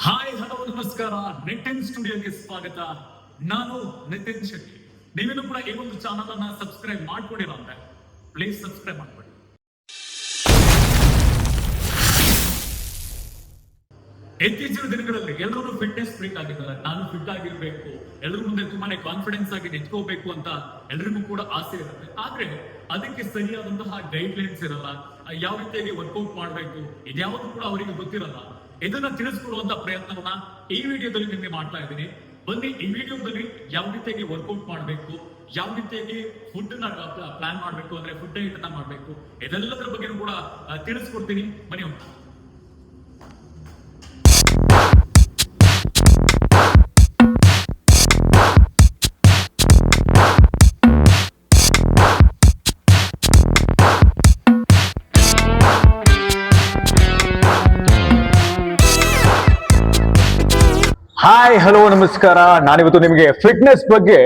Hi hello ನಮಸ್ಕಾರ. ನಿತಿನ್ ಸ್ಟುಡಿಯೋಗೆ ಸ್ವಾಗತ. ನಾನು ನಿತಿನ್ ಶೆಟ್ಟಿ. ನೀವೇನು ಕೂಡ ಈ ಒಂದು ಚಾನಲ್ ಅನ್ನ ಸಬ್ಸ್ಕ್ರೈಬ್ ಮಾಡ್ಕೊಂಡಿಲ್ಲ ಅಂದ್ರೆ ಪ್ಲೀಸ್ ಸಬ್ಸ್ಕ್ರೈಬ್ ಮಾಡ್ಕೊಳ್ಳಿ. ಇತ್ತೀಚಿನ ದಿನಗಳಲ್ಲಿ ಎಲ್ಲರೂ ಫಿಟ್ನೆಸ್ ಫ್ರೀಕ್ ಆಗಿದ್ದಾರೆ. ನಾನು ಫಿಟ್ ಆಗಿರ್ಬೇಕು, ಎಲ್ಲರ ಮುಂದೆ ತುಂಬಾನೇ ಕಾನ್ಫಿಡೆನ್ಸ್ ಆಗಿ ನಿಂತ್ಕೋಬೇಕು ಅಂತ ಎಲ್ರಿಗೂ ಕೂಡ ಆಸೆ ಇರುತ್ತೆ. ಆದ್ರೆ ಅದಕ್ಕೆ ಸರಿಯಾದಂತಹ ಗೈಡ್ ಲೈನ್ಸ್ ಇರಲ್ಲ. ಯಾವ ರೀತಿಯಾಗಿ ವರ್ಕೌಟ್ ಮಾಡ್ಬೇಕು ಇದ್ಯಾವುದು ಕೂಡ ಅವರಿಗೆ ಗೊತ್ತಿರಲ್ಲ. ಇದನ್ನ ತಿಳಿಸ್ಕೊಡುವಂತ ಪ್ರಯತ್ನವನ್ನ ಈ ವಿಡಿಯೋದಲ್ಲಿ ನಿಮಗೆ ಮಾಡ್ತಾ ಇದ್ದೀನಿ. ಬನ್ನಿ, ಈ ವಿಡಿಯೋದಲ್ಲಿ ಯಾವ ರೀತಿಯಾಗಿ ವರ್ಕೌಟ್ ಮಾಡಬೇಕು, ಯಾವ ರೀತಿಯಾಗಿ ಫುಡ್ ನ ಪ್ಲಾನ್ ಮಾಡ್ಬೇಕು, ಅಂದ್ರೆ ಫುಡ್ ಡಯಟ್ ಅನ್ನ ಮಾಡ್ಬೇಕು, ಇದೆಲ್ಲದರ ಬಗ್ಗೆ ಕೂಡ ತಿಳಿಸ್ಕೊಡ್ತೀನಿ. ಬನ್ನಿ ಅಂತ. ಹಾಯ್ ಹಲೋ ನಮಸ್ಕಾರ. ನಾನಿವತ್ತು ನಿಮಗೆ ಫಿಟ್ನೆಸ್ ಬಗ್ಗೆ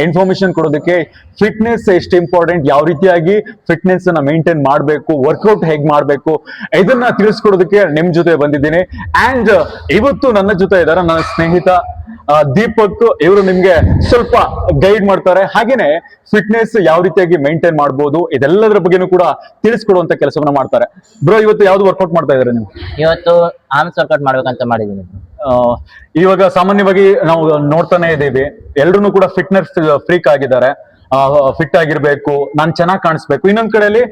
ಇನ್ಫಾರ್ಮೇಶನ್ ಕೊಡೋದಕ್ಕೆ, ಫಿಟ್ನೆಸ್ ಎಷ್ಟು ಇಂಪಾರ್ಟೆಂಟ್, ಯಾವ ರೀತಿಯಾಗಿ ಫಿಟ್ನೆಸ್ ಅನ್ನ ಮೇಂಟೈನ್ ಮಾಡಬೇಕು, ವರ್ಕೌಟ್ ಹೇಗ್ ಮಾಡಬೇಕು, ಇದನ್ನ ತಿಳಿಸ್ಕೊಡೋದಕ್ಕೆ ನಿಮ್ ಜೊತೆ ಬಂದಿದ್ದೀನಿ. ಅಂಡ್ ಇವತ್ತು ನನ್ನ ಜೊತೆ ಇದ್ದಾರೆ ನನ್ನ ಸ್ನೇಹಿತ ದೀಪಕ್. ಇವರು ನಿಮ್ಗೆ ಸ್ವಲ್ಪ ಗೈಡ್ ಮಾಡ್ತಾರೆ. ಹಾಗೇನೆ ಫಿಟ್ನೆಸ್ ಯಾವ ರೀತಿಯಾಗಿ ಮೇಂಟೈನ್ ಮಾಡಬಹುದು ಇದೆಲ್ಲದರ ಬಗ್ಗೆನೂ ಕೂಡ ತಿಳಿಸ್ಕೊಡುವಂತ ಕೆಲಸವನ್ನ ಮಾಡ್ತಾರೆ. ಬ್ರೋ, ಇವತ್ತು ಯಾವ್ದು ವರ್ಕೌಟ್ ಮಾಡ್ತಾ ಇದಾರೆ ನೀವು? ಇವತ್ತು ಆರ್ಮ್ಸ್ ವರ್ಕೌಟ್ ಮಾಡ್ಬೇಕಂತ ಮಾಡಿದೀನಿ. ಇವಾಗ ಸಾಮಾನ್ಯವಾಗಿ ನಾವು ನೋಡ್ತಾನೆ ಇದ್ದೀವಿ, ಎಲ್ರು ಕೂಡ ಫಿಟ್ನೆಸ್ ಫ್ರೀಕ್ ಆಗಿದ್ದಾರೆ. ಫಿಟ್ ಆಗಿರ್ಬೇಕು, ನಾನ್ ಚೆನ್ನಾಗಿ ಕಾಣಿಸ್ಬೇಕು. ಇನ್ನೊಂದ್ ಕಡೆಯಲ್ಲಿ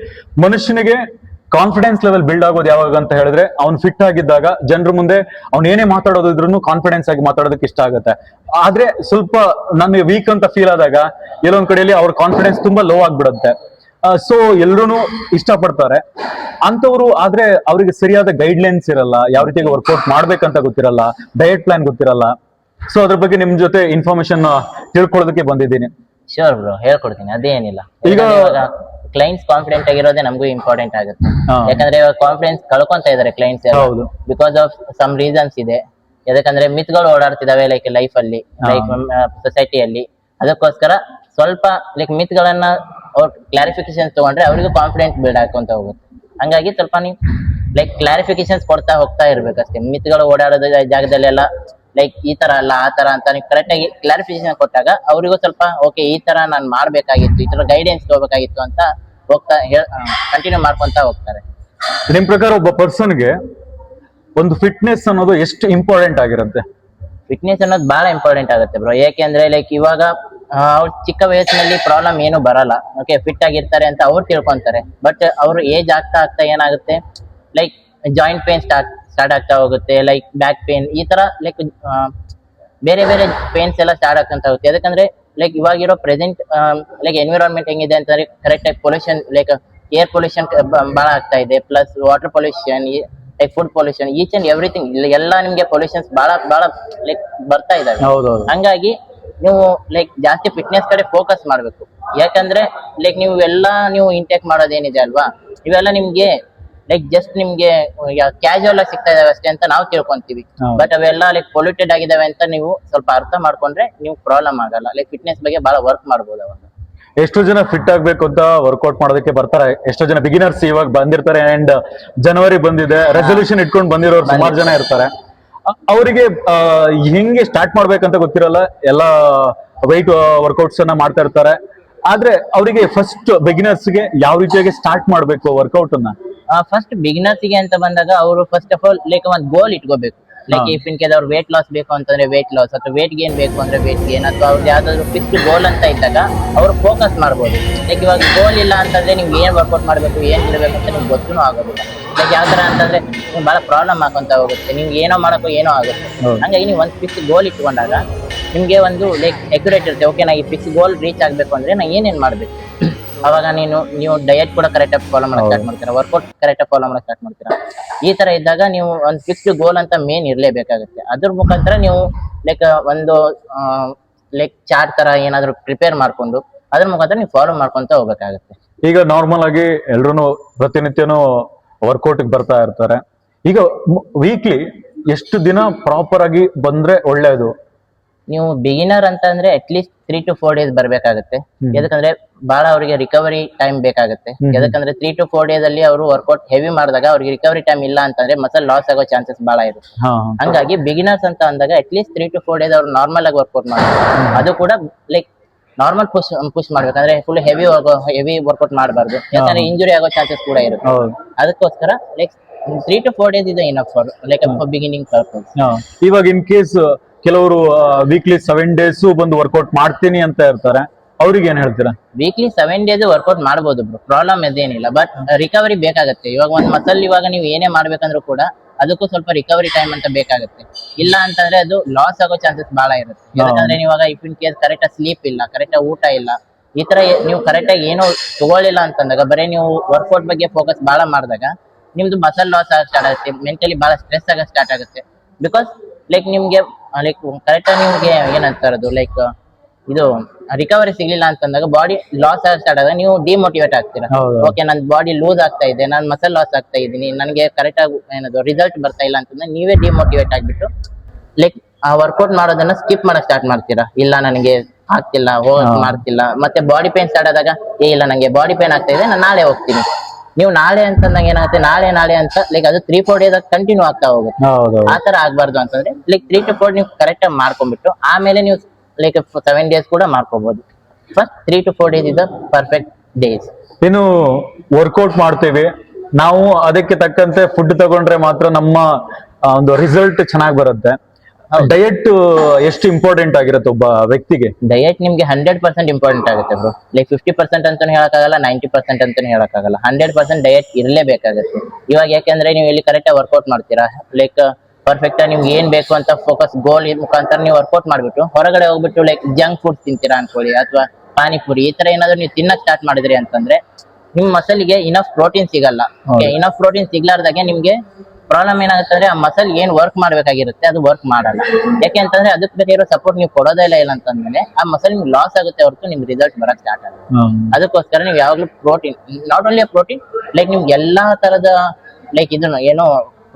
ಮನುಷ್ಯನಿಗೆ ಕಾನ್ಫಿಡೆನ್ಸ್ ಲೆವೆಲ್ ಬಿಲ್ಡ್ ಆಗೋದು ಯಾವಾಗ ಅಂತ ಹೇಳಿದ್ರೆ ಅವ್ನು ಫಿಟ್ ಆಗಿದ್ದಾಗ ಜನರ ಮುಂದೆ ಅವ್ನು ಏನೇ ಮಾತಾಡೋದಿದ್ರು ಕಾನ್ಫಿಡೆನ್ಸ್ ಆಗಿ ಮಾತಾಡೋದಕ್ಕೆ ಇಷ್ಟ ಆಗುತ್ತೆ. ಆದ್ರೆ ಸ್ವಲ್ಪ ನನ್ಗೆ ವೀಕ್ ಅಂತ ಫೀಲ್ ಆದಾಗ ಎಲ್ಲೊಂದ್ ಕಡೆಯಲ್ಲಿ ಅವ್ರ ಕಾನ್ಫಿಡೆನ್ಸ್ ತುಂಬಾ ಲೋ ಆಗ್ಬಿಡುತ್ತೆ. ಸೊ ಎಲ್ರು ಇಷ್ಟಪಡ್ತಾರೆ ಅಂತವ್ರು. ಆದ್ರೆ ಅವರಿಗೆ ಸರಿಯಾದ ಗೈಡ್ ಲೈನ್ಸ್ ಇರಲ್ಲ, ಯಾವ ರೀತಿಯಾಗಿ ವರ್ಕೌಟ್ ಮಾಡ್ಬೇಕಂತ ಗೊತ್ತಿರಲ್ಲ, ಡಯಟ್ ಪ್ಲಾನ್ ಗೊತ್ತಿರಲ್ಲ. ಸೊ ಅದ್ರ ಬಗ್ಗೆ ನಿಮ್ ಜೊತೆ ಇನ್ಫಾರ್ಮೇಶನ್ ತಿಳ್ಕೊಳ್ಳೋದಕ್ಕೆ ಬಂದಿದ್ದೀನಿ. ಶೋರ್ ಬ್ರೋ, ಹೇಳ್ಕೊಡ್ತೀನಿ, ಅದೇನಿಲ್ಲ. ಈಗ ಕ್ಲೈಂಟ್ಸ್ ಕಾನ್ಫಿಡೆಂಟ್ ಆಗಿರೋದೇ ನಮಗೂ ಇಂಪಾರ್ಟೆಂಟ್ ಆಗುತ್ತೆ. ಯಾಕಂದ್ರೆ ಇವಾಗ ಕಾನ್ಫಿಡೆನ್ಸ್ ಕಳ್ಕೊಂತ ಇದಾರೆ clients, because of some reasons ಇದೆ. ಯಾಕಂದ್ರೆ ಮಿತ್ಗಳು ಓಡಾಡ್ತಿದಾವೆ ಲೈಕ್ ಲೈಫ್ ಅಲ್ಲಿ, ಲೈಕ್ ಸೊಸೈಟಿಯಲ್ಲಿ. ಅದಕ್ಕೋಸ್ಕರ ಸ್ವಲ್ಪ ಲೈಕ್ ಮಿತ್ಗಳನ್ನ ಅವ್ರ ಕ್ಲಾರಿಫಿಕೇಶನ್ ತಗೊಂಡ್ರೆ ಅವರಿಗೂ ಕಾನ್ಫಿಡೆಂಟ್ ಬಿಲ್ಡ್ ಹಾಕೊಂತ ಹೋಗುತ್ತೆ. ಹಂಗಾಗಿ ಸ್ವಲ್ಪ ನೀವು ಲೈಕ್ ಕ್ಲಾರಿಫಿಕೇಶನ್ಸ್ ಕೊಡ್ತಾ ಹೋಗ್ತಾ ಇರ್ಬೇಕಷ್ಟೇ. ಮಿತ್ಗಳು ಓಡಾಡೋದ ಜಾಗದಲ್ಲೆಲ್ಲ ಲೈಕ್ ಈ ತರ ಅಲ್ಲ ಆ ತರ ಅಂತ ನೀವು ಕರೆಕ್ಟ್ ಆಗಿ ಕ್ಲಾರಿಫಿಕೇಶನ್ ಕೊಟ್ಟಾಗ ಅವರಿಗೂ ಸ್ವಲ್ಪ ಓಕೆ, ಈ ತರ ನಾನು ಮಾಡ್ಬೇಕಾಗಿತ್ತು, ಈ ತರ ಗೈಡೆನ್ಸ್ ತಗೋಬೇಕಾಗಿತ್ತು ಅಂತ ಹೋಗ್ತಾ ಕಂಟಿನ್ಯೂ ಮಾಡ್ಕೊಂತ ಹೋಗ್ತಾರೆ. ನಿಮ್ ಪ್ರಕಾರ ಒಬ್ಬ ಪರ್ಸನ್ಗೆ ಒಂದು ಫಿಟ್ನೆಸ್ ಅನ್ನೋದು ಎಷ್ಟು ಇಂಪಾರ್ಟೆಂಟ್ ಆಗಿರುತ್ತೆ? ಫಿಟ್ನೆಸ್ ಅನ್ನೋದು ಬಹಳ ಇಂಪಾರ್ಟೆಂಟ್ ಆಗುತ್ತೆ ಬ್ರೋ. ಯಾಕೆಂದ್ರೆ ಲೈಕ್ ಇವಾಗ ಅವ್ರ ಚಿಕ್ಕ ವಯಸ್ಸಿನಲ್ಲಿ ಪ್ರಾಬ್ಲಮ್ ಏನು ಬರಲ್ಲ, ಓಕೆ ಫಿಟ್ ಆಗಿರ್ತಾರೆ ಅಂತ ಅವ್ರು ತಿಳ್ಕೊಂತಾರೆ. ಬಟ್ ಅವ್ರು ಏಜ್ ಆಗ್ತಾ ಆಗ್ತಾ ಏನಾಗುತ್ತೆ, ಲೈಕ್ ಜಾಯಿಂಟ್ ಪೇನ್ ಸ್ಟಾರ್ಟ್ ಆಗ್ತಾ ಹೋಗುತ್ತೆ, ಲೈಕ್ ಬ್ಯಾಕ್ ಪೇನ್, ಈ ತರ ಲೈಕ್ ಬೇರೆ ಬೇರೆ ಪೇನ್ಸ್ ಎಲ್ಲ ಸ್ಟಾರ್ಟ್ ಆಗ್ತಾ ಹೋಗುತ್ತೆ. ಯಾಕಂದ್ರೆ ಲೈಕ್ ಇವಾಗಿರೋ ಪ್ರೆಸೆಂಟ್ ಲೈಕ್ ಎನ್ವಿರಾನ್ಮೆಂಟ್ ಹೆಂಗಿದೆ ಅಂತಂದ್ರೆ ಕರೆಕ್ಟ್ ಆಗಿ ಪೊಲ್ಯೂಷನ್, ಲೈಕ್ ಏರ್ ಪೊಲ್ಯೂಷನ್ ಬಹಳ ಆಗ್ತಾ ಇದೆ, plus water pollution, like food pollution, each and everything ಎಲ್ಲ ನಿಮ್ಗೆ ಪೊಲ್ಯೂಷನ್ಸ್ ಬಹಳ ಲೈಕ್ ಬರ್ತಾ ಇದಾವೆ. ಹಂಗಾಗಿ ನೀವು ಲೈಕ್ ಜಾಸ್ತಿ ಫಿಟ್ನೆಸ್ ಕಡೆ ಫೋಕಸ್ ಮಾಡ್ಬೇಕು. ಯಾಕಂದ್ರೆ ಲೈಕ್ ನೀವು ಇಂಟೇಕ್ ಮಾಡೋದೇನಿದೆ ಅಲ್ವಾ, ಇವೆಲ್ಲ ನಿಮ್ಗೆ ಲೈಕ್ ಜಸ್ಟ್ ನಿಮ್ಗೆ ಕ್ಯಾಶುವಲ್ ಆಗಿ ಸಿಗ್ತಾ ಇದಾವೆ ಅಷ್ಟೇ ಅಂತ ನಾವು ತಿಳ್ಕೊಂತೀವಿ. ಬಟ್ ಅವೆಲ್ಲ ಲೈಕ್ ಪೊಲ್ಯೂಟೆಡ್ ಆಗಿದಾವೆ ಅಂತ ನೀವು ಸ್ವಲ್ಪ ಅರ್ಥ ಮಾಡ್ಕೊಂಡ್ರೆ ನೀವು ಪ್ರಾಬ್ಲಮ್ ಆಗಲ್ಲ. ಲೈಕ್ ಫಿಟ್ನೆಸ್ ಬಗ್ಗೆ ಬಹಳ ವರ್ಕ್ ಮಾಡ್ಬೋದು ಅವಾಗ. ಎಷ್ಟೋ ಜನ ಫಿಟ್ ಆಗ್ಬೇಕು ಅಂತ ವರ್ಕೌಟ್ ಮಾಡೋದಕ್ಕೆ ಬರ್ತಾರೆ. ಎಷ್ಟೋ ಜನ ಬಿಗಿನರ್ಸ್ ಇವಾಗ ಬಂದಿರ್ತಾರೆ. ಅಂಡ್ ಜನವರಿ ಬಂದಿದೆ, ರೆಸಲ್ಯೂಷನ್ ಇಟ್ಕೊಂಡು ಬಂದಿರೋರು ಸುಮಾರು ಜನ ಇರ್ತಾರೆ. ಅವರಿಗೆ ಹೆಂಗೆ ಸ್ಟಾರ್ಟ್ ಮಾಡ್ಬೇಕಂತ ಗೊತ್ತಿರಲ್ಲ. ಎಲ್ಲ ವೈಟ್ ವರ್ಕೌಟ್ಸ್ ಅನ್ನ ಮಾಡ್ತಾ ಇರ್ತಾರೆ. ಆದ್ರೆ ಅವರಿಗೆ ಫಸ್ಟ್ ಬಿಗಿನರ್ಸ್ ಗೆ ಯಾವ ರೀತಿಯಾಗಿ ಸ್ಟಾರ್ಟ್ ಮಾಡ್ಬೇಕು ವರ್ಕೌಟ್ ಅನ್ನ? ಫಸ್ಟ್ ಬಿಗಿನರ್ಸ್ ಗೆ ಅಂತ ಬಂದಾಗ ಅವರು ಫಸ್ಟ್ ಆಫ್ ಆಲ್ ಲೈಕ್ ಒಂದು ಗೋಲ್ ಇಟ್ಕೋಬೇಕು. ಲೈಕ್ ಇಫ್ ಇನ್ ಕೇಸ್ ಅವ್ರು ವೇಟ್ ಲಾಸ್ ಬೇಕು ಅಂತಂದ್ರೆ ವೇಟ್ ಲಾಸ್, ಅಥವಾ ವೇಟ್ ಗೇನ್ ಬೇಕು ಅಂದ್ರೆ ವೇಟ್ ಗೇನ್, ಅಥವಾ ಅವ್ರದ್ದು ಯಾವ್ದಾದ್ರು ಫಿಕ್ಸ್ಡ್ ಗೋಲ್ ಅಂತ ಇದ್ದಾಗ ಅವ್ರು ಫೋಕಸ್ ಮಾಡ್ಬೋದು. ಲೈಕ್ ಇವಾಗ ಗೋಲ್ ಇಲ್ಲ ಅಂತಂದ್ರೆ ನಿಮ್ಗೆ ಏನ್ ವರ್ಕೌಟ್ ಮಾಡ್ಬೇಕು, ಏನ್ ಇರಬೇಕು ಅಂತ ನಿಮ್ಗೆ ಗೊತ್ತೂ ಆಗೋದಿಲ್ಲ. ಲೈಕ್ ಯಾವ ತರ ಅಂತಂದ್ರೆ ನಿಮ್ಗೆ ಬಹಳ ಪ್ರಾಬ್ಲಮ್ ಹಾಕೊಂತ ಹೋಗುತ್ತೆ, ನಿಮ್ಗೆ ಏನೋ ಮಾಡಕ್ಕೋ ಏನೋ ಆಗುತ್ತೆ. ಹಂಗಾಗಿ ನೀವು ಒಂದು ಫಿಕ್ಸ್ ಗೋಲ್ ಇಟ್ಕೊಂಡಾಗ ನಿಮ್ಗೆ ಒಂದು ಲೈಕ್ ಅಕ್ಯುರೇಟ್ ಇರುತ್ತೆ. ಓಕೆ, ನಾ ಈ ಫಿಕ್ಸ್ ಗೋಲ್ ರೀಚ್ ಆಗ್ಬೇಕು ಅಂದ್ರೆ ನಾ ಏನೇನ್ ಮಾಡ್ಬೇಕು. ಅವಾಗ ನೀವು ಡಯಟ್ ಕೂಡ ಕರೆಕ್ಟ್ ಆಗಿ ಫಾಲೋ ಮಾಡಕ್ ಸ್ಟಾರ್ಟ್ ಮಾಡ್ತೀರಾ, ವರ್ಕೌಟ್ ಕರೆಕ್ಟ್ ಆಗಿ ಫಾಲೋ ಮಾಡಕ್ ಸ್ಟಾರ್ಟ್ ಮಾಡ್ತೀರಾ. ಈ ತರ ಇದ್ದಾಗ ನೀವು ಒಂದು ಫಿಕ್ಸ್ಡ್ ಗೋಲ್ ಅಂತ ಮೇನ್ ಇರ್ಲೇಬೇಕಾಗುತ್ತೆ. ಅದ್ರ ಮುಖಾಂತರ ನೀವು ಲೈಕ್ ಒಂದು ಲೈಕ್ ಚಾರ್ಟ್ ತರ ಏನಾದ್ರು ಪ್ರಿಪೇರ್ ಮಾಡ್ಕೊಂಡು ಅದ್ರ ಮುಖಾಂತರ ನೀವು ಫಾಲೋ ಮಾಡ್ಕೊಂತ ಹೋಗ್ಬೇಕಾಗುತ್ತೆ. ಈಗ ನಾರ್ಮಲ್ ಆಗಿ ಎಲ್ರು ಪ್ರತಿನಿತ್ಯನೂ ವರ್ಕೌಟ್ ಬರ್ತಾ ಇರ್ತಾರೆ. ಈಗ ವೀಕ್ಲಿ ಎಷ್ಟು ದಿನ ಪ್ರಾಪರ್ ಆಗಿ ಬಂದ್ರೆ ಒಳ್ಳೇದು? ನೀವು ಬಿಗಿನರ್ ಅಂತ ಅಂದ್ರೆ ಅಟ್ಲೀಸ್ಟ್ 3 to 4 ಡೇಸ್ ಬರ್ಬೇಕಾಗುತ್ತೆ. ಯಾಕಂದ್ರೆ ಬಹಳ ಅವರಿಗೆ ರಿಕವರಿ ಟೈಮ್ ಬೇಕಾಗುತ್ತೆ. ಯಾಕಂದ್ರೆ 3 to 4 ಡೇಸ್ ಅಲ್ಲಿ ಅವರು ವರ್ಕೌಟ್ ಹೆವಿ ಮಾಡಿದಾಗ ಅವ್ರಿಗೆ ರಿಕವರಿ ಟೈಮ್ ಇಲ್ಲ ಅಂತಂದ್ರೆ ಮಸಲ್ ಲಾಸ್ ಆಗೋ ಚಾನ್ಸಸ್ ಬಹಳ ಇರುತ್ತೆ. ಹಂಗಾಗಿ ಬಿಗಿನರ್ಸ್ ಅಂತ ಅಂದಾಗ ಅಟ್ಲೀಸ್ಟ್ 3 to 4 ಡೇಸ್ ಅವ್ರು ನಾರ್ಮಲ್ ಆಗಿ ವರ್ಕೌಟ್ ಮಾಡ್ತಾರೆ. ಅದು ಕೂಡ ಲೈಕ್ ನಾರ್ಮಲ್ ಪುಷ್ ಮಾಡ್ಬೇಕಂದ್ರೆ ಫುಲ್ ಹೆವಿ ವರ್ಕೌಟ್ ಮಾಡಬಾರ್ದು, ಯಾಕಂದ್ರೆ ಇಂಜುರಿ ಆಗೋ ಚಾನ್ಸಸ್ ಕೂಡ ಇರುತ್ತೆ. ಅದಕ್ಕೋಸ್ಕರ ಲೈಕ್ 3 to 4 ಡೇಸ್ ಇದೆ enough for like beginning purpose. ಇವಾಗ ಇನ್ ಕೇಸ್ ಕೆಲವರು ವೀಕ್ಲಿ 7 ಡೇಸ್ ಬಂದು ವರ್ಕೌಟ್ ಮಾಡ್ತೀನಿ ಅಂತ ಇರ್ತಾರೆ, ಅವ್ರಿಗೆ ಏನ್ ಹೇಳ್ತೀರಾ? ವೀಕ್ಲಿ 7 ಡೇಸ್ ವರ್ಕೌಟ್ ಮಾಡಬಹುದು ಬ್ರೋ, ಪ್ರಾಬ್ಲಮ್ ಇದೇನಿಲ್ಲ. ಬಟ್ ರಿಕವರಿ ಬೇಕಾಗುತ್ತೆ. ಇವಾಗ ಒಂದ್ ಮಸಲ್ ಇವಾಗ ನೀವು ಏನೇ ಮಾಡ್ಬೇಕಂದ್ರೂ ಕೂಡ ಅದಕ್ಕೂ ಸ್ವಲ್ಪ ರಿಕವರಿ ಟೈಮ್ ಅಂತ ಬೇಕಾಗುತ್ತೆ. ಇಲ್ಲ ಅಂತಂದ್ರೆ ಅದು ಲಾಸ್ ಆಗೋ ಚಾನ್ಸಸ್ ಬಹಳ ಇರುತ್ತೆ. ಯಾಕಂದ್ರೆ ನೀವಾಗ if in case correct sleep ಇಲ್ಲ, ಕರೆಕ್ಟ್ ಊಟ ಇಲ್ಲ, ಈ ತರ ನೀವು ಕರೆಕ್ಟ್ ಆಗಿ ಏನೋ ತಗೊಳ್ಳಿಲ್ಲ ಅಂತಂದಾಗ ಬರೀ ನೀವು ವರ್ಕೌಟ್ ಬಗ್ಗೆ ಫೋಕಸ್ ಬಹಳ ಮಾಡಿದಾಗ ನಿಮ್ದು ಮಸಲ್ ಲಾಸ್ ಆಗ ಸ್ಟಾರ್ಟ್ ಆಗುತ್ತೆ, ಮೆಂಟಲಿ ಬಹಳ ಸ್ಟ್ರೆಸ್ ಆಗ ಸ್ಟಾರ್ಟ್ ಆಗುತ್ತೆ. ಬಿಕಾಸ್ ಲೈಕ್ ನಿಮ್ಗೆ ಲೈಕ್ ಕರೆಕ್ಟ್ ಆಗಿ ನಿಮ್ಗೆ ಏನಂತಾರದು ಲೈಕ್ ಇದು ರಿಕವರಿ ಸಿಗ್ಲಿಲ್ಲ ಅಂತಂದಾಗ ಬಾಡಿ ಲಾಸ್ ಆಗ ಸ್ಟಾರ್ಟ್ ಆದಾಗ ನೀವು ಡಿಮೋಟಿವೇಟ್ ಆಗ್ತೀರಾ. ಓಕೆ, ನನ್ ಬಾಡಿ ಲೂಸ್ ಆಗ್ತಾ ಇದೆ, ನಾನ್ ಮಸಲ್ ಲಾಸ್ ಆಗ್ತಾ ಇದೀನಿ, ನನಗೆ ಕರೆಕ್ಟ್ ಆಗಿ ಏನದು ರಿಸಲ್ಟ್ ಬರ್ತಾ ಇಲ್ಲ ಅಂತಂದ್ರೆ ನೀವೇ ಡಿಮೋಟಿವೇಟ್ ಆಗ್ಬಿಟ್ಟು ಲೈಕ್ ಆ ವರ್ಕೌಟ್ ಮಾಡೋದನ್ನ ಸ್ಕಿಪ್ ಮಾಡಕ್ ಸ್ಟಾರ್ಟ್ ಮಾಡ್ತೀರಾ. ಇಲ್ಲ ನನಗೆ ಆಗ್ತಿಲ್ಲ, ಮಾಡ್ತಿಲ್ಲ, ಮತ್ತೆ ಬಾಡಿ ಪೇನ್ ಸ್ಟಾರ್ಟ್ ಆದಾಗ ಇಲ್ಲ ನಂಗೆ ಬಾಡಿ ಪೇನ್ ಆಗ್ತಾ ಇದೆ, ನಾನು ನಾಳೆ ಹೋಗ್ತೀನಿ. ನೀವು ನಾಳೆ ಅಂತಂದಾಗ ಏನಾಗುತ್ತೆ, ನಾಳೆ ಅಂತ ಲೈಕ್ ಅದು 3-4 ಡೇಸ್ ಕಂಟಿನ್ಯೂ ಆಗ್ತಾ ಹೋಗುತ್ತೆ. ಆ ತರ ಆಗ್ಬಾರ್ದು ಅಂತಂದ್ರೆ ಲೈಕ್ 3 to 4 ನೀವು ಕರೆಕ್ಟ್ ಆಗಿ ಮಾಡ್ಕೊಂಡ್ಬಿಟ್ಟು ಆಮೇಲೆ ನೀವು ಲೈಕ್ 7 ಡೇಸ್ ಕೂಡ ಮಾಡ್ಕೋಬಹುದು. First 3 to 4 days is perfect days. ಇನ್ನು ವರ್ಕೌಟ್ ಮಾಡ್ತೀವಿ ನಾವು, ಅದಕ್ಕೆ ತಕ್ಕಂತೆ ಫುಡ್ ತಗೊಂಡ್ರೆ ಮಾತ್ರ ನಮ್ಮ ಒಂದು ರಿಸಲ್ಟ್ ಚೆನ್ನಾಗಿ ಬರುತ್ತೆ. ಡಯಟ್ ಎಷ್ಟು ಇಂಪಾರ್ಟೆಂಟ್ ಆಗಿರುತ್ತೆ ಒಬ್ಬ ವ್ಯಕ್ತಿಗೆ? ಡಯಟ್ ನಿಮ್ಗೆ 100% ಇಂಪಾರ್ಟೆಂಟ್ ಆಗುತ್ತೆ ಬ್ರೋ. ಲೈಕ್ 50% ಅಂತಾನು ಹೇಳಕ್ಕಾಗಲ್ಲ, 90% ಅಂತಾನು ಹೇಳಕ್ಕಾಗಲ್ಲ. 100% ಡಯಟ್ ಇರಲೇಬೇಕಾಗುತ್ತೆ. ಇವಾಗ ಯಾಕೆಂದ್ರೆ ನೀವು ಇಲ್ಲಿ ಕರೆಕ್ಟ್ ಆಗಿ ವರ್ಕೌಟ್ ಮಾಡ್ತೀರಾ, ಲೈಕ್ ಪರ್ಫೆಕ್ಟ್ ಆಗಿ ನಿಮ್ಗೆ ಏನ್ ಬೇಕು ಅಂತ ಫೋಕಸ್ ಗೋಲ್ ಮುಖಾಂತರ ನೀವು ವರ್ಕೌಟ್ ಮಾಡ್ಬಿಟ್ಟು ಹೊರಗಡೆ ಹೋಗ್ಬಿಟ್ಟು ಲೈಕ್ ಜಂಕ್ ಫುಡ್ ತಿಂತೀರಾ ಅನ್ಕೊಳ್ಳಿ, ಅಥವಾ ಪಾನಿಪುರಿ ಈ ತರ ಏನಾದ್ರು ನೀವು ತಿನ್ನಕ್ ಸ್ಟಾರ್ಟ್ ಮಾಡಿದ್ರಿ ಅಂತಂದ್ರೆ ನಿಮ್ ಮಸಲ್ಗೆ ಇನಫ್ ಪ್ರೋಟೀನ್ ಸಿಗಲ್ಲ. ಇನಫ್ ಪ್ರೋಟೀನ್ ಸಿಗ್ಲಾರ್ದಾಗೆ ನಿಮ್ಗೆ ಪ್ರಾಬ್ಲಮ್ ಏನಾಗುತ್ತೆ ಅಂದ್ರೆ ಆ ಮಸಲ್ ಏನ್ ವರ್ಕ್ ಮಾಡ್ಬೇಕಾಗಿರುತ್ತೆ ಅದು ವರ್ಕ್ ಮಾಡಲ್ಲ. ಯಾಕೆ ಅಂತಂದ್ರೆ ಅದಕ್ಕೆ ಬೇರೆ ಇರೋ ಸಪೋರ್ಟ್ ನೀವು ಕೊಡೋದೇ ಇಲ್ಲ ಅಂತಂದ್ಮೇಲೆ ಆ ಮಸಲ್ ನಿಮ್ಗೆ ಲಾಸ್ ಆಗುತ್ತೆ ಹೊರತು ನಿಮ್ ರಿಸಲ್ಟ್ ಬರಕ್ ಸ್ಟಾರ್ಟ್ ಆಗುತ್ತೆ. ಅದಕ್ಕೋಸ್ಕರ ನೀವು ಯಾವಾಗ್ಲೂ protein, not only protein, like ನಿಮ್ಗೆ ಎಲ್ಲಾ ತರದ ಲೈಕ್ ಇದನ್ನು ಏನೋ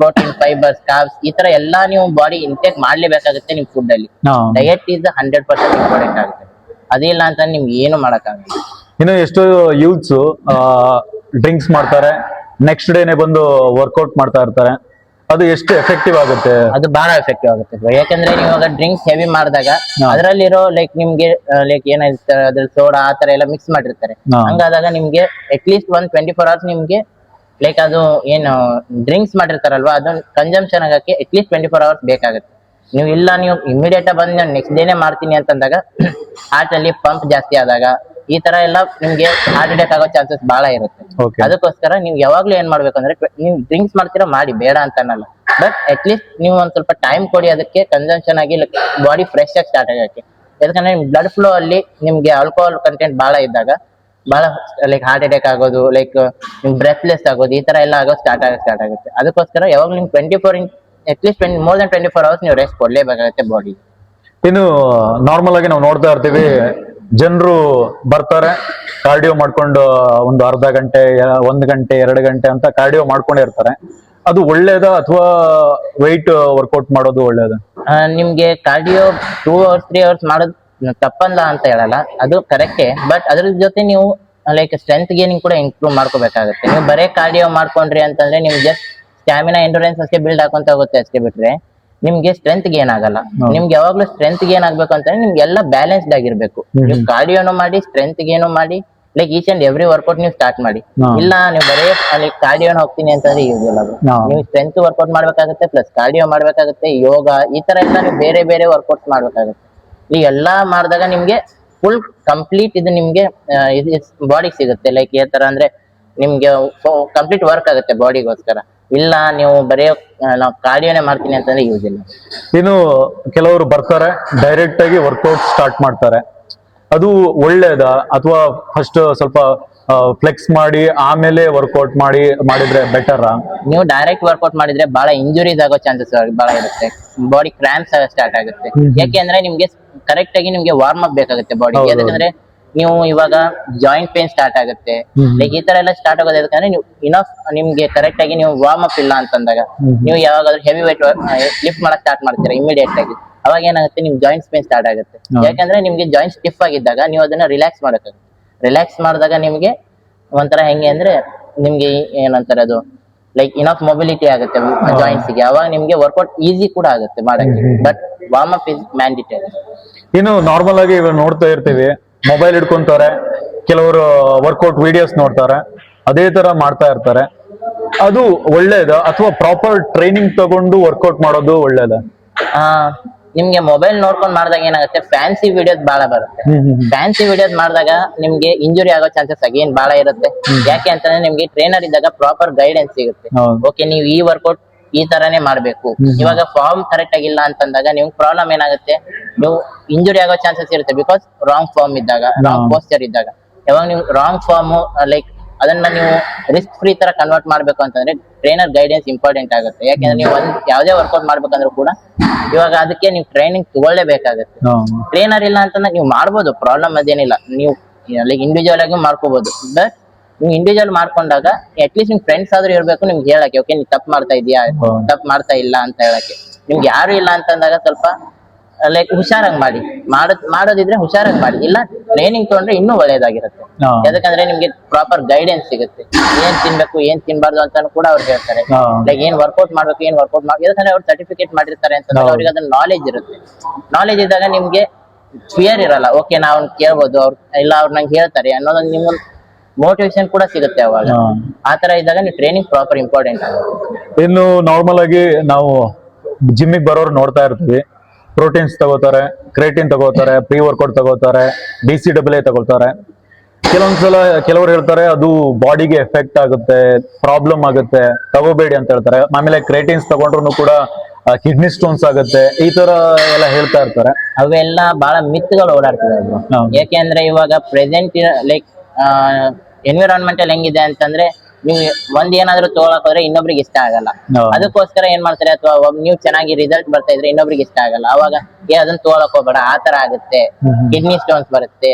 ಪ್ರೋಟೀನ್, ಫೈಬರ್ಸ್, ಕಾರ್ಬ್ಸ್ ಈ ತರ ಎಲ್ಲಾ ನೀವು ಬಾಡಿ ಇಂಟೇಕ್ ಮಾಡ್ಲೇಬೇಕಾಗುತ್ತೆ ನಿಮ್ ಫುಡ್ ಅಲ್ಲಿ. ಡಯಟ್ ಇಸ್ 100% ಇಂಪಾರ್ಟೆಂಟ್ ಆಗುತ್ತೆ. ಅದಿಲ್ಲ ಅಂತ ನಿಮ್ಗೆ ಏನು ಮಾಡಕ್ಕಾಗಲ್ಲ. ಇನ್ನು ಎಷ್ಟೋ ಯೂತ್ಸ್ ಡ್ರಿಂಕ್ಸ್ ಮಾಡ್ತಾರೆ, ನೆಕ್ಸ್ಟ್ ಡೇನೆ ಬಂದು ವರ್ಕೌಟ್ ಮಾಡ್ತಾ ಇರ್ತಾರೆ. ಅದು ಎಷ್ಟು ಎಫೆಕ್ಟಿವ್ ಆಗುತ್ತೆ? ಅದು ಬಹಳ ಎಫೆಕ್ಟಿವ್ ಆಗುತ್ತೆ bro. ಯಾಕಂದ್ರೆ ನೀವು ಇವಾಗ ಡ್ರಿಂಕ್ಸ್ ಹೆವಿ ಮಾಡಿದಾಗ ಅದರಲ್ಲಿರೋ ಲೈಕ್ ನಿಮ್ಗೆ ಲೈಕ್ ಏನಿರ್ತಾರೆ ಅದ್ರಲ್ಲಿ ಸೋಡಾ ಆ ತರ ಎಲ್ಲ ಮಿಕ್ಸ್ ಮಾಡಿರ್ತಾರೆ. ಹಂಗಾದಾಗ ನಿಮ್ಗೆ ಅಟ್ಲೀಸ್ಟ್ 24 hours ನಿಮ್ಗೆ ಲೈಕ್ ಅದು ಏನು ಡ್ರಿಂಕ್ಸ್ ಮಾಡಿರ್ತಾರಲ್ವಾ ಅದನ್ನ ಕನ್ಸಂಪ್ಷನ್ ಆಗಕ್ಕೆ ಅಟ್ಲೀಸ್ಟ್ 24 hours ಬೇಕಾಗುತ್ತೆ. ನೀವು ಇಲ್ಲ ನೀವು ಇಮಿಡಿಯೇಟ್ ಬಂದು ನಾನು ನೆಕ್ಸ್ಟ್ ಡೇನೆ ಮಾಡ್ತೀನಿ ಅಂತಂದಾಗ ಹಾರ್ಟ್ ಅಲ್ಲಿ ಪಂಪ್ ಜಾಸ್ತಿ ಆದಾಗ ಈ ತರ ಎಲ್ಲ ನಿಮ್ಗೆ ಹಾರ್ಟ್ ಅಟ್ಯಾಕ್ ಆಗೋ ಚಾನ್ಸಸ್ ಬಹಳ ಇರುತ್ತೆ. ಅದಕ್ಕೋಸ್ಕರ ನೀವು ಯಾವಾಗ್ಲೂ ಏನ್ ಮಾಡ್ಬೇಕಂದ್ರೆ ನೀವು ಡ್ರಿಂಕ್ಸ್ ಮಾಡ್ತೀರಾ ಮಾಡಿ, ಬೇಡ ಅಂತ ಅನ್ನಲ್ಲ, ಬಟ್ ಅಟ್ಲೀಸ್ಟ್ ನೀವು ಒಂದ್ ಸ್ವಲ್ಪ ಟೈಮ್ ಕೊಡಿ ಅದಕ್ಕೆ ಕನ್ಸಂಪ್ಷನ್ ಆಗಿ ಬಾಡಿ ಫ್ರೆಶ್ ಆಗಿ ಸ್ಟಾರ್ಟ್ ಆಗಕ್ಕೆ. ಯಾಕಂದ್ರೆ ನಿಮ್ ಬ್ಲಡ್ ಫ್ಲೋ ಅಲ್ಲಿ ನಿಮ್ಗೆ ಆಲ್ಕೋಹಾಲ್ ಕಂಟೆಂಟ್ ಬಹಳ ಇದ್ದಾಗ ಬಹಳ ಲೈಕ್ ಹಾರ್ಟ್ ಅಟ್ಯಾಕ್ ಆಗೋದು, ಲೈಕ್ ನಿಮ್ ಬ್ರೆತ್ಲೆಸ್ ಆಗೋದು ಈ ತರ ಎಲ್ಲ ಆಗೋ ಸ್ಟಾರ್ಟ್ ಆಗುತ್ತೆ. ಅದಕ್ಕೋಸ್ಕರ ಯಾವಾಗ ನಿಮ್ 24 ಅಟ್ಲೀಸ್ಟ್ ಮೋರ್ ದನ್ 24 hours ನೀವು ರೆಸ್ಟ್ ಕೊಡ್ಲೇಬೇಕಾಗುತ್ತೆ ಬಾಡಿ. ಇನ್ನು ನಾರ್ಮಲ್ ಆಗಿ ನಾವು ನೋಡ್ತಾ ಇರ್ತೀವಿ, ಜನರು ಬರ್ತಾರೆ ಕಾರ್ಡಿಯೋ ಮಾಡ್ಕೊಂಡು ಒಂದು ಅರ್ಧ ಗಂಟೆ, 1 ಗಂಟೆ, 2 ಗಂಟೆ ಅಂತ ಕಾರ್ಡಿಯೋ ಮಾಡ್ಕೊಂಡಿರ್ತಾರೆ. ಅದು ಒಳ್ಳೇದ ಅಥವಾ ವೆಯ್ಟ್ ವರ್ಕೌಟ್ ಮಾಡೋದು ಒಳ್ಳೇದ? ನಿಮ್ಗೆ ಕಾರ್ಡಿಯೋ 2 hours 3 hours ಮಾಡೋದು ತಪ್ಪಲ್ಲ ಅಂತ ಹೇಳಲ್ಲ, ಅದು ಕರೆಕ್ಟೇ. ಬಟ್ ಅದ್ರ ಜೊತೆ ನೀವು ಲೈಕ್ ಸ್ಟ್ರೆಂತ್ ಗೇನಿಂಗ್ ಕೂಡ ಇಂಪ್ರೂವ್ ಮಾಡ್ಕೋಬೇಕಾಗುತ್ತೆ. ನೀವು ಬರೇ ಕಾರ್ಡಿಯೋ ಮಾಡ್ಕೊಂಡ್ರಿ ಅಂತಂದ್ರೆ ನಿಮ್ಗೆ ಜಸ್ಟ್ ಸ್ಟಾಮಿನಾ ಎಂಡೂರೆನ್ಸ್ ಅಷ್ಟೇ ಬಿಲ್ಡ್ ಹಾಕೊಂತ ಹೋಗುತ್ತೆ ಅಷ್ಟೇ, ಬಿಟ್ರೆ ನಿಮ್ಗೆ ಸ್ಟ್ರೆಂತ್ ಗೇನ್ ಆಗಲ್ಲ. ನಿಮ್ಗೆ ಯಾವಾಗ್ಲೂ ಸ್ಟ್ರೆಂತ್ ಗೇನ್ ಆಗ್ಬೇಕು ಅಂತಂದ್ರೆ ನಿಮ್ಗೆ ಎಲ್ಲ ಬ್ಯಾಲೆನ್ಸ್ಡ್ ಆಗಿರ್ಬೇಕು. ನೀವು ಕಾರ್ಡಿಯೋನು ಮಾಡಿ, ಸ್ಟ್ರೆಂತ್ ಗೇನು ಮಾಡಿ, like each and every workout ನೀವು ಸ್ಟಾರ್ಟ್ ಮಾಡಿ. ಇಲ್ಲ ನೀವು ಬರೇ ಲೈಕ್ ಕಾರ್ಡಿಯೋನ ಹೋಗ್ತೀನಿ ಅಂತಂದ್ರೆ ಯೂಸ್ ಇಲ್ಲ. ನೀವು ಸ್ಟ್ರೆಂತ್ ವರ್ಕೌಟ್ ಮಾಡ್ಬೇಕಾಗುತ್ತೆ, ಪ್ಲಸ್ ಕಾರ್ಡಿಯೋ ಮಾಡ್ಬೇಕಾಗುತ್ತೆ, ಯೋಗ ಈ ತರ ಎಲ್ಲ ನೀವು ಬೇರೆ ಬೇರೆ ವರ್ಕೌಟ್ಸ್ ಮಾಡ್ಬೇಕಾಗುತ್ತೆ. ಈ ಎಲ್ಲಾ ಮಾಡಿದಾಗ ನಿಮ್ಗೆ ಫುಲ್ ಕಂಪ್ಲೀಟ್ ಇದು ನಿಮ್ಗೆ ಬಾಡಿಗೆ ಸಿಗುತ್ತೆ. ಲೈಕ್ ಯಾವ ತರ ಅಂದ್ರೆ ನಿಮ್ಗೆ ಕಂಪ್ಲೀಟ್ ವರ್ಕ್ ಆಗುತ್ತೆ ಬಾಡಿಗೋಸ್ಕರ. ಇಲ್ಲ ನೀವು ಬರೀ ನಾವು ಕಾರ್ಡಿಯೋನೇ ಮಾಡ್ತೀನಿ ಅಂತಂದ್ರೆ ಯೂಸ್ ಇಲ್ಲ. ಇನ್ನು ಕೆಲವರು ಬರ್ತಾರೆ ಡೈರೆಕ್ಟ್ ಆಗಿ ವರ್ಕೌಟ್ ಸ್ಟಾರ್ಟ್ ಮಾಡ್ತಾರೆ, ಅದು ಒಳ್ಳೇದ ಅಥವಾ ಫಸ್ಟ್ ಸ್ವಲ್ಪ ಫ್ಲೆಕ್ಸ್ ಮಾಡಿ ಆಮೇಲೆ ವರ್ಕೌಟ್ ಮಾಡಿದ್ರೆ ಬೆಟರ್? ನೀವು ಡೈರೆಕ್ಟ್ ವರ್ಕೌಟ್ ಮಾಡಿದ್ರೆ ಬಹಳ ಇಂಜುರೀಸ್ ಆಗೋ ಚಾನ್ಸಸ್ ಬಹಳ ಇರುತ್ತೆ, ಬಾಡಿ ಕ್ರಾಂಪ್ಸ್ ಸ್ಟಾರ್ಟ್ ಆಗುತ್ತೆ. ಯಾಕೆಂದ್ರೆ ನಿಮ್ಗೆ ಕರೆಕ್ಟ್ ಆಗಿ ನಿಮ್ಗೆ ವಾರ್ಮ್ ಅಪ್ ಬೇಕಾಗುತ್ತೆ ಬಾಡಿ. ಯಾಕಂದ್ರೆ ನೀವು ಇವಾಗ ಜಾಯಿಂಟ್ ಪೇನ್ ಸ್ಟಾರ್ಟ್ ಆಗುತ್ತೆ, ಲೈಕ್ ಈ ತರ ಎಲ್ಲ ಸ್ಟಾರ್ಟ್ ಆಗೋದು ಯಾಕಂದ್ರೆ ನೀವು ಇನಫ್ ನಿಮ್ಗೆ ಕರೆಕ್ಟ್ ಆಗಿ ನೀವು ವಾರ್ಮ್ ಅಪ್ ಇಲ್ಲ ಅಂತಂದಾಗ ನೀವು ಯಾವಾಗಾದ್ರೂ ಹೆವಿ ವೇಟ್ ಲಿಫ್ಟ್ ಮಾಡಕ್ ಸ್ಟಾರ್ಟ್ ಮಾಡ್ತೀರಾ ಇಮಿಡಿಯೇಟ್ ಆಗಿ, ಅವಾಗ ಏನಾಗುತ್ತೆ ನಿಮ್ ಜಾಯಿಂಟ್ಸ್ ಪೇನ್ ಸ್ಟಾರ್ಟ್ ಆಗುತ್ತೆ. ಯಾಕಂದ್ರೆ ನಿಮ್ಗೆ ಜಾಯಿಂಟ್ ಸ್ಟಿಫ್ ಆಗಿದ್ದಾಗ ನೀವು ಅದನ್ನ ರಿಲ್ಯಾಕ್ಸ್ ಮಾಡಬೇಕಾಗುತ್ತೆ. ರಿಲ್ಯಾಕ್ಸ್ ಮಾಡಿದಾಗ ನಿಮ್ಗೆ ಒಂಥರ ಹೆಂಗೆ ಅಂದ್ರೆ ನಿಮ್ಗೆ ಏನಂತಾರೆ ಅದು ಲೈಕ್ ಇನಫ್ ಮೊಬಿಲಿಟಿ ಆಗುತ್ತೆ ಜಾಯಿಂಟ್ಸ್ ಗೆ. ಅವಾಗ ನಿಮ್ಗೆ ವರ್ಕೌಟ್ ಈಸಿ ಕೂಡ ಆಗುತ್ತೆ ಮಾಡಕ್ಕೆ. But warm up is mandatory. ಇನ್ನು ನಾರ್ಮಲ್ ಆಗಿ ಇವಾಗ ನೋಡ್ತಾ ಇರ್ತೀವಿ, ಮೊಬೈಲ್ ಹಿಡ್ಕೊಂತಾರೆ, ಕೆಲವರು ವರ್ಕೌಟ್ ವಿಡಿಯೋಸ್ ನೋಡ್ತಾರೆ, ಅದೇ ತರ ಮಾಡ್ತಾ ಇರ್ತಾರೆ. ಅದು ಒಳ್ಳೇದ ಅಥವಾ ಪ್ರಾಪರ್ ಟ್ರೈನಿಂಗ್ ತಗೊಂಡು ವರ್ಕೌಟ್ ಮಾಡೋದು ಒಳ್ಳೇದ? ನಿಮ್ಗೆ ಮೊಬೈಲ್ ನೋಡ್ಕೊಂಡ್ ಮಾಡಿದಾಗ ಏನಾಗುತ್ತೆ, ಫ್ಯಾನ್ಸಿ ವಿಡಿಯೋಸ್ ಬಹಳ ಬರುತ್ತೆ. ಫ್ಯಾನ್ಸಿ ವಿಡಿಯೋಸ್ ಮಾಡಿದಾಗ ನಿಮ್ಗೆ ಇಂಜುರಿ ಆಗೋ ಚಾನ್ಸಸ್ ಅಗೇನ್ ಬಹಳ ಇರುತ್ತೆ. ಯಾಕೆ ಅಂತಂದ್ರೆ ನಿಮ್ಗೆ ಟ್ರೈನರ್ ಇದ್ದಾಗ ಪ್ರಾಪರ್ ಗೈಡೆನ್ಸ್ ಸಿಗುತ್ತೆ. ಓಕೆ, ನೀವು ಈ ವರ್ಕೌಟ್ ಈ ತರಾನೇ ಮಾಡ್ಬೇಕು. ಇವಾಗ ಫಾರ್ಮ್ ಕರೆಕ್ಟ್ ಆಗಿಲ್ಲ ಅಂತಂದಾಗ ನಿಮ್ಗೆ ಪ್ರಾಬ್ಲಮ್ ಏನಾಗುತ್ತೆ, ನೀವು ಇಂಜುರಿ ಆಗೋ ಚಾನ್ಸಸ್ ಇರುತ್ತೆ. ಬಿಕಾಸ್ ರಾಂಗ್ ಫಾರ್ಮ್ ಇದ್ದಾಗ, ರಾಂಗ್ ಪೋಸ್ಚರ್ ಇದ್ದಾಗ. ಯಾವಾಗ ನೀವು ರಾಂಗ್ ಫಾರ್ಮ್ ಲೈಕ್ ಅದನ್ನ ನೀವು ರಿಸ್ಕ್ ಫ್ರೀ ತರ ಕನ್ವರ್ಟ್ ಮಾಡ್ಬೇಕು ಅಂತಂದ್ರೆ ಟ್ರೈನರ್ ಗೈಡೆನ್ಸ್ ಇಂಪಾರ್ಟೆಂಟ್ ಆಗುತ್ತೆ. ಯಾಕಂದ್ರೆ ನೀವು ಯಾವ್ದೇ ವರ್ಕೌಟ್ ಮಾಡ್ಬೇಕಂದ್ರೂ ಕೂಡ ಇವಾಗ ಅದಕ್ಕೆ ನೀವು ಟ್ರೈನಿಂಗ್ ತಗೊಳ್ಳೇಬೇಕಾಗುತ್ತೆ. ಟ್ರೈನರ್ ಇಲ್ಲ ಅಂತಂದ್ರೆ ನೀವು ಮಾಡ್ಬೋದು, ಪ್ರಾಬ್ಲಮ್ ಅದೇನಿಲ್ಲ. ನೀವು ಲೈಕ್ ಇಂಡಿವಿಜುವಲ್ ಆಗಿ ಮಾಡ್ಕೋಬಹುದು. ಬಟ್ ನೀವು ಇಂಡಿವಿಜುವಲ್ ಮಾಡ್ಕೊಂಡಾಗ ಅಟ್ಲೀಸ್ಟ್ ನಿಮ್ ಫ್ರೆಂಡ್ಸ್ ಆದ್ರೂ ಇರ್ಬೇಕು ನಿಮ್ಗೆ ಹೇಳಕ್ಕೆ, ಓಕೆ ನೀವು ತಪ್ಪು ಮಾಡ್ತಾ ಇದೀಯಾ, ತಪ್ಪು ಮಾಡ್ತಾ ಇಲ್ಲ ಅಂತ ಹೇಳಕ್ಕೆ. ನಿಮ್ಗೆ ಯಾರು ಇಲ್ಲ ಅಂತಂದಾಗ ಸ್ವಲ್ಪ ಲೈಕ್ ಹುಷಾರಾಗಿ ಮಾಡಿ. ಮಾಡೋದಿದ್ರೆ ಹುಷಾರಾಗಿ ಮಾಡಿ. ಇಲ್ಲ ಟ್ರೈನಿಂಗ್ ತಗೊಂಡ್ರೆ ಇನ್ನೂ ಒಳ್ಳೇದಾಗಿರುತ್ತೆ. ಯಾಕಂದ್ರೆ ನಿಮ್ಗೆ ಪ್ರಾಪರ್ ಗೈಡೆನ್ಸ್ ಸಿಗುತ್ತೆ. ಏನ್ ತಿನ್ಬೇಕು ಏನ್ ತಿನ್ಬಾರ್ದು ಅಂತಾನು ಕೂಡ ಅವ್ರು ಹೇಳ್ತಾರೆ. ಲೈಕ್ ಏನ್ ವರ್ಕೌಟ್ ಮಾಡ್ಬೇಕು ಏನ್ ವರ್ಕೌಟ್ ಮಾಡ್ಬೇಕು. ಯಾಕಂದ್ರೆ ಅವ್ರು ಸರ್ಟಿಫಿಕೇಟ್ ಮಾಡಿರ್ತಾರೆ ಅಂತಂದ್ರೆ ಅವ್ರಿಗೆ ಅದನ್ನ ನಾಲೆಜ್ ಇರುತ್ತೆ. ನಾಲೆಜ್ ಇದ್ದಾಗ ನಿಮ್ಗೆ ಫಿಯರ್ ಇರಲ್ಲ. ಓಕೆ ನಾವು ಕೇಳ್ಬೋದು, ಅವ್ರು ಇಲ್ಲ ಅವ್ರು ನಂಗೆ ಹೇಳ್ತಾರೆ ಅನ್ನೋದೊಂದು ನಿಮ್ಗೆ ಮೋಟಿವೇಶನ್ ಕೂಡ ಸಿಗುತ್ತೆ. ಅವಾಗ ಆತರ ಇದ್ದಾಗ ನೀವು ಟ್ರೈನಿಂಗ್ ಪ್ರಾಪರ್ ಇಂಪಾರ್ಟೆಂಟ್ ಆಗುತ್ತೆ. ಇನ್ನು ನಾರ್ಮಲ್ ಆಗಿ ನಾವು ಜಿಮ್ಮಿಗೆ ಬರೋರು ನೋಡ್ತಾ ಇರ್ತೀವಿ, ಪ್ರೋಟೀನ್ಸ್ ತಗೋತಾರೆ, ಕ್ರೇಟಿನ್ ತಗೋತಾರೆ, ಪ್ರೀ ವರ್ಕೌಟ್ ತಗೋತಾರೆ, DCAA ತಗೋತಾರೆ. ಕೆಲವೊಂದ್ಸಲ ಕೆಲವರು ಹೇಳ್ತಾರೆ ಅದು ಬಾಡಿಗೆ ಎಫೆಕ್ಟ್ ಆಗುತ್ತೆ, ಪ್ರಾಬ್ಲಮ್ ಆಗುತ್ತೆ, ತಗೋಬೇಡಿ ಅಂತ ಹೇಳ್ತಾರೆ. ಆಮೇಲೆ ಕ್ರೇಟಿನ್ಸ್ ತಗೊಂಡ್ರು ಕೂಡ ಕಿಡ್ನಿ ಸ್ಟೋನ್ಸ್ ಆಗುತ್ತೆ, ಈ ತರ ಎಲ್ಲ ಹೇಳ್ತಾ ಇರ್ತಾರೆ. ಅವೆಲ್ಲ ಬಹಳ ಮಿತ್ಗಳು ಓಡಾಡ್ತಿದೆ. ಯಾಕೆಂದ್ರೆ ಇವಾಗ ಪ್ರೆಸೆಂಟ್ ಲೈಕ್ ಎನ್ವಿರಾನ್ಮೆಂಟ್ ಅಲ್ಲಿ ಹೆಂಗಿದೆ ಅಂತಂದ್ರೆ ನೀವು ಒಂದ್ ಏನಾದ್ರು ತಗೊಳಕ್ ಹೋದ್ರೆ ಇನ್ನೊಬ್ರಿಗೆ ಇಷ್ಟ ಆಗಲ್ಲ. ಅದಕ್ಕೋಸ್ಕರ ಏನ್ ಮಾಡ್ತಾರೆ, ಅಥವಾ ನೀವು ಚೆನ್ನಾಗಿ ರಿಸಲ್ಟ್ ಬರ್ತಾ ಇದ್ರೆ ಇನ್ನೊಬ್ರಿಗೆ ಇಷ್ಟ ಆಗಲ್ಲ. ಅವಾಗ ಅದನ್ನ ತಗೊಳಕ್ ಹೋಗ್ಬೇಡ, ಆತರ ಆಗುತ್ತೆ, ಕಿಡ್ನಿ ಸ್ಟೋನ್ಸ್ ಬರುತ್ತೆ,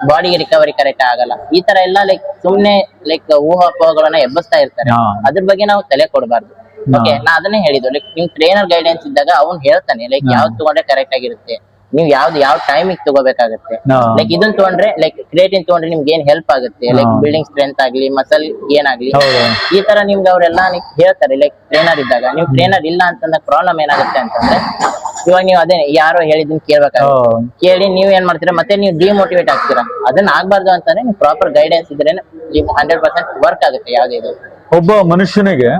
ಬಾಡಿಗೆ ರಿಕವರಿ ಕರೆಕ್ಟ್ ಆಗಲ್ಲ. ಈ ತರ ಎಲ್ಲ ಲೈಕ್ ಸುಮ್ನೆ ಲೈಕ್ ಊಹಾಪೋಹಗಳನ್ನ ಎಬ್ಬಿಸ್ತಾ ಇರ್ತಾರೆ. ಅದ್ರ ಬಗ್ಗೆ ನಾವು ತಲೆ ಕೊಡಬಾರ್ದು. ಓಕೆ, ನಾ ಅದನ್ನೇ ಹೇಳಿದ್ದು. ಲೈಕ್ ನಿಮ್ ಟ್ರೈನರ್ ಗೈಡೆನ್ಸ್ ಇದ್ದಾಗ ಅವ್ನು ಹೇಳ್ತಾನೆ ಲೈಕ್ ಯಾವ್ದು ತಗೊಂಡ್ರೆ ಕರೆಕ್ಟ್ ಆಗಿರುತ್ತೆ, ನೀವು ಯಾವ ಟೈಮಿಗೆ ತಗೋಬೇಕಾಗುತ್ತೆ. ಲೈಕ್ ಇದನ್ನ ತಗೊಂಡ್ರೆ ಲೈಕ್ ಕ್ರಿಯೇಟಿನ್ ತಗೊಂಡ್ರೆ ನಿಮ್ಗೆ ಏನ್ ಹೆಲ್ಪ್ ಆಗುತ್ತೆ, ಲೈಕ್ ಬಿಲ್ಡಿಂಗ್ ಸ್ಟ್ರೆಂತ್ ಆಗ್ಲಿ, ಮಸಲ್ ಗೇನ್ ಆಗ್ಲಿ, ಈ ತರ ನಿಮ್ಗೆ ಅವರೆಲ್ಲ ಹೇಳ್ತಾರೆ ಲೈಕ್ ಟ್ರೈನರ್ ಇದ್ದಾಗ. ನೀವು ಟ್ರೈನರ್ ಇಲ್ಲ ಅಂತಂದಾಗ ಪ್ರಾಬ್ಲಮ್ ಏನಾಗುತ್ತೆ ಅಂತಂದ್ರೆ ಇವಾಗ ನೀವು ಅದೇ ಯಾರೋ ಹೇಳಿದ್ದನ್ನ ಕೇಳ್ಬೇಕಾಗುತ್ತೆ. ಕೇಳಿ ನೀವ್ ಏನ್ ಮಾಡ್ತೀರಾ, ಮತ್ತೆ ನೀವು ಡಿಮೋಟಿವೇಟ್ ಆಗ್ತೀರಾ. ಅದನ್ನ ಆಗ್ಬಾರ್ದು ಅಂತಂದ್ರೆ ನೀವು ಪ್ರಾಪರ್ ಗೈಡೆನ್ಸ್ ಇದ್ರೆ 100% ವರ್ಕ್ ಆಗುತ್ತೆ ಯಾವ್ದೇ ಇದು. ಒಬ್ಬ ಮನುಷ್ಯನಿಗೆ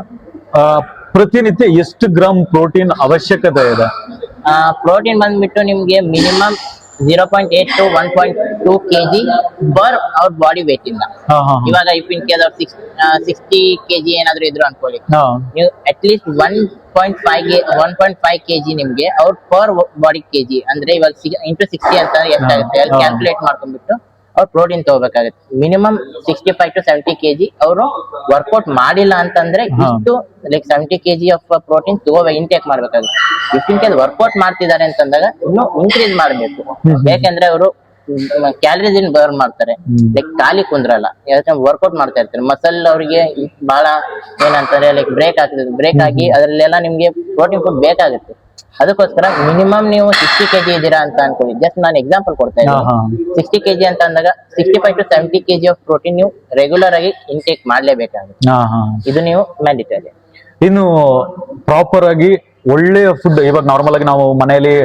ಪ್ರತಿನಿತ್ಯ ಎಷ್ಟು ಗ್ರಾಮ್ ಪ್ರೋಟೀನ್ ಅವಶ್ಯಕತೆ ಇದೆ? ಪ್ರೋಟೀನ್ ಬಂದ್ಬಿಟ್ಟು ನಿಮ್ಗೆ ಮಿನಿಮಮ್ 0.8 to 1.2 kg ಪರ್ ಅವ್ರ ಬಾಡಿ ವೇಟ್ ಇಂದ. ಇವಾಗ ಇಫ್ ಇನ್ ಕೇಸ್ 60 kg ಏನಾದ್ರು ಇದ್ರು ಅನ್ಕೊಳ್ಳಿ, ನೀವು ಅಟ್ ಲೀಸ್ಟ್ 1.5 kg ನಿಮ್ಗೆ ಅವ್ರ ಪರ್ ಬಾಡಿ ಕೆಜಿ ಅಂದ್ರೆ ಇವಾಗ ಇಂಟು 60 ಅಂತ ಎಷ್ಟಾಗುತ್ತೆ ಅಲ್ಲಿ ಕ್ಯಾಲ್ಕುಲೇಟ್ ಮಾಡ್ಕೊಂಡ್ಬಿಟ್ಟು ಅವ್ರು ಪ್ರೋಟೀನ್ ತಗೋಬೇಕಾಗುತ್ತೆ. ಮಿನಿಮಮ್ 65 to 70 kg ಅವರು ವರ್ಕೌಟ್ ಮಾಡಿಲ್ಲ ಅಂತಂದ್ರೆ ಇಷ್ಟು like 70 kg of protein intake ಮಾಡ್ಬೇಕಾಗುತ್ತೆ. ಇಫ್ ಇನ್ ಕೇಸ್ ವರ್ಕೌಟ್ ಮಾಡ್ತಿದ್ದಾರೆ ಅಂತಂದಾಗ ಇನ್ನೂ ಇನ್ಕ್ರೀಸ್ ಮಾಡ್ಬೇಕು. ಯಾಕಂದ್ರೆ ಅವರು ಕ್ಯಾಲರೀಸ್ ಇನ್ ಬರ್ನ್ ಮಾಡ್ತಾರೆ, ಲೈಕ್ ಖಾಲಿ ಕುಂದ್ರಲ್ಲ. ಯಾಕಂದ್ರೆ ವರ್ಕೌಟ್ ಮಾಡ್ತಾ ಇರ್ತಾರೆ. ಮಸಲ್ ಅವರಿಗೆ ಬಹಳ ಏನಂತಾರೆ ಲೈಕ್ ಬ್ರೇಕ್ ಆಗಿ ಅದ್ರಲ್ಲೆಲ್ಲ ನಿಮ್ಗೆ ಪ್ರೋಟೀನ್ ಫುಡ್ ಬೇಕಾಗುತ್ತೆ. ಅದಕ್ಕೋಸ್ಕರ ಮಿನಿಮಮ್ ನೀವು 60 kg ಇದ್ದೀರಾ ಅಂತ ಅನ್ಕೊಳ್ಳಿ. ಜಸ್ಟ್ ನಾನು ಎಕ್ಸಾಂಪಲ್ ಕೊಡ್ತಾ ಇದ್ದೀನಿ. 60 kg ಅಂತ ಅಂದಾಗ 65 to 70 kg ಆಫ್ ಪ್ರೋಟೀನ್ ನೀವು ರೆಗ್ಯುಲರ್ ಆಗಿ ಇಂಟೇಕ್ ಮಾಡ್ಲೇಬೇಕಾಗುತ್ತೆ. ಇದು ನೀವು ಮ್ಯಾಂಡೇಟರಿ. ಇನ್ನು ಪ್ರಾಪರ್ ಆಗಿ ಒಳ್ಳೆಯ ಫುಡ್, ಇವಾಗ ನಾರ್ಮಲ್ ಆಗಿ ನಾವು ಮನೆಯಲ್ಲಿ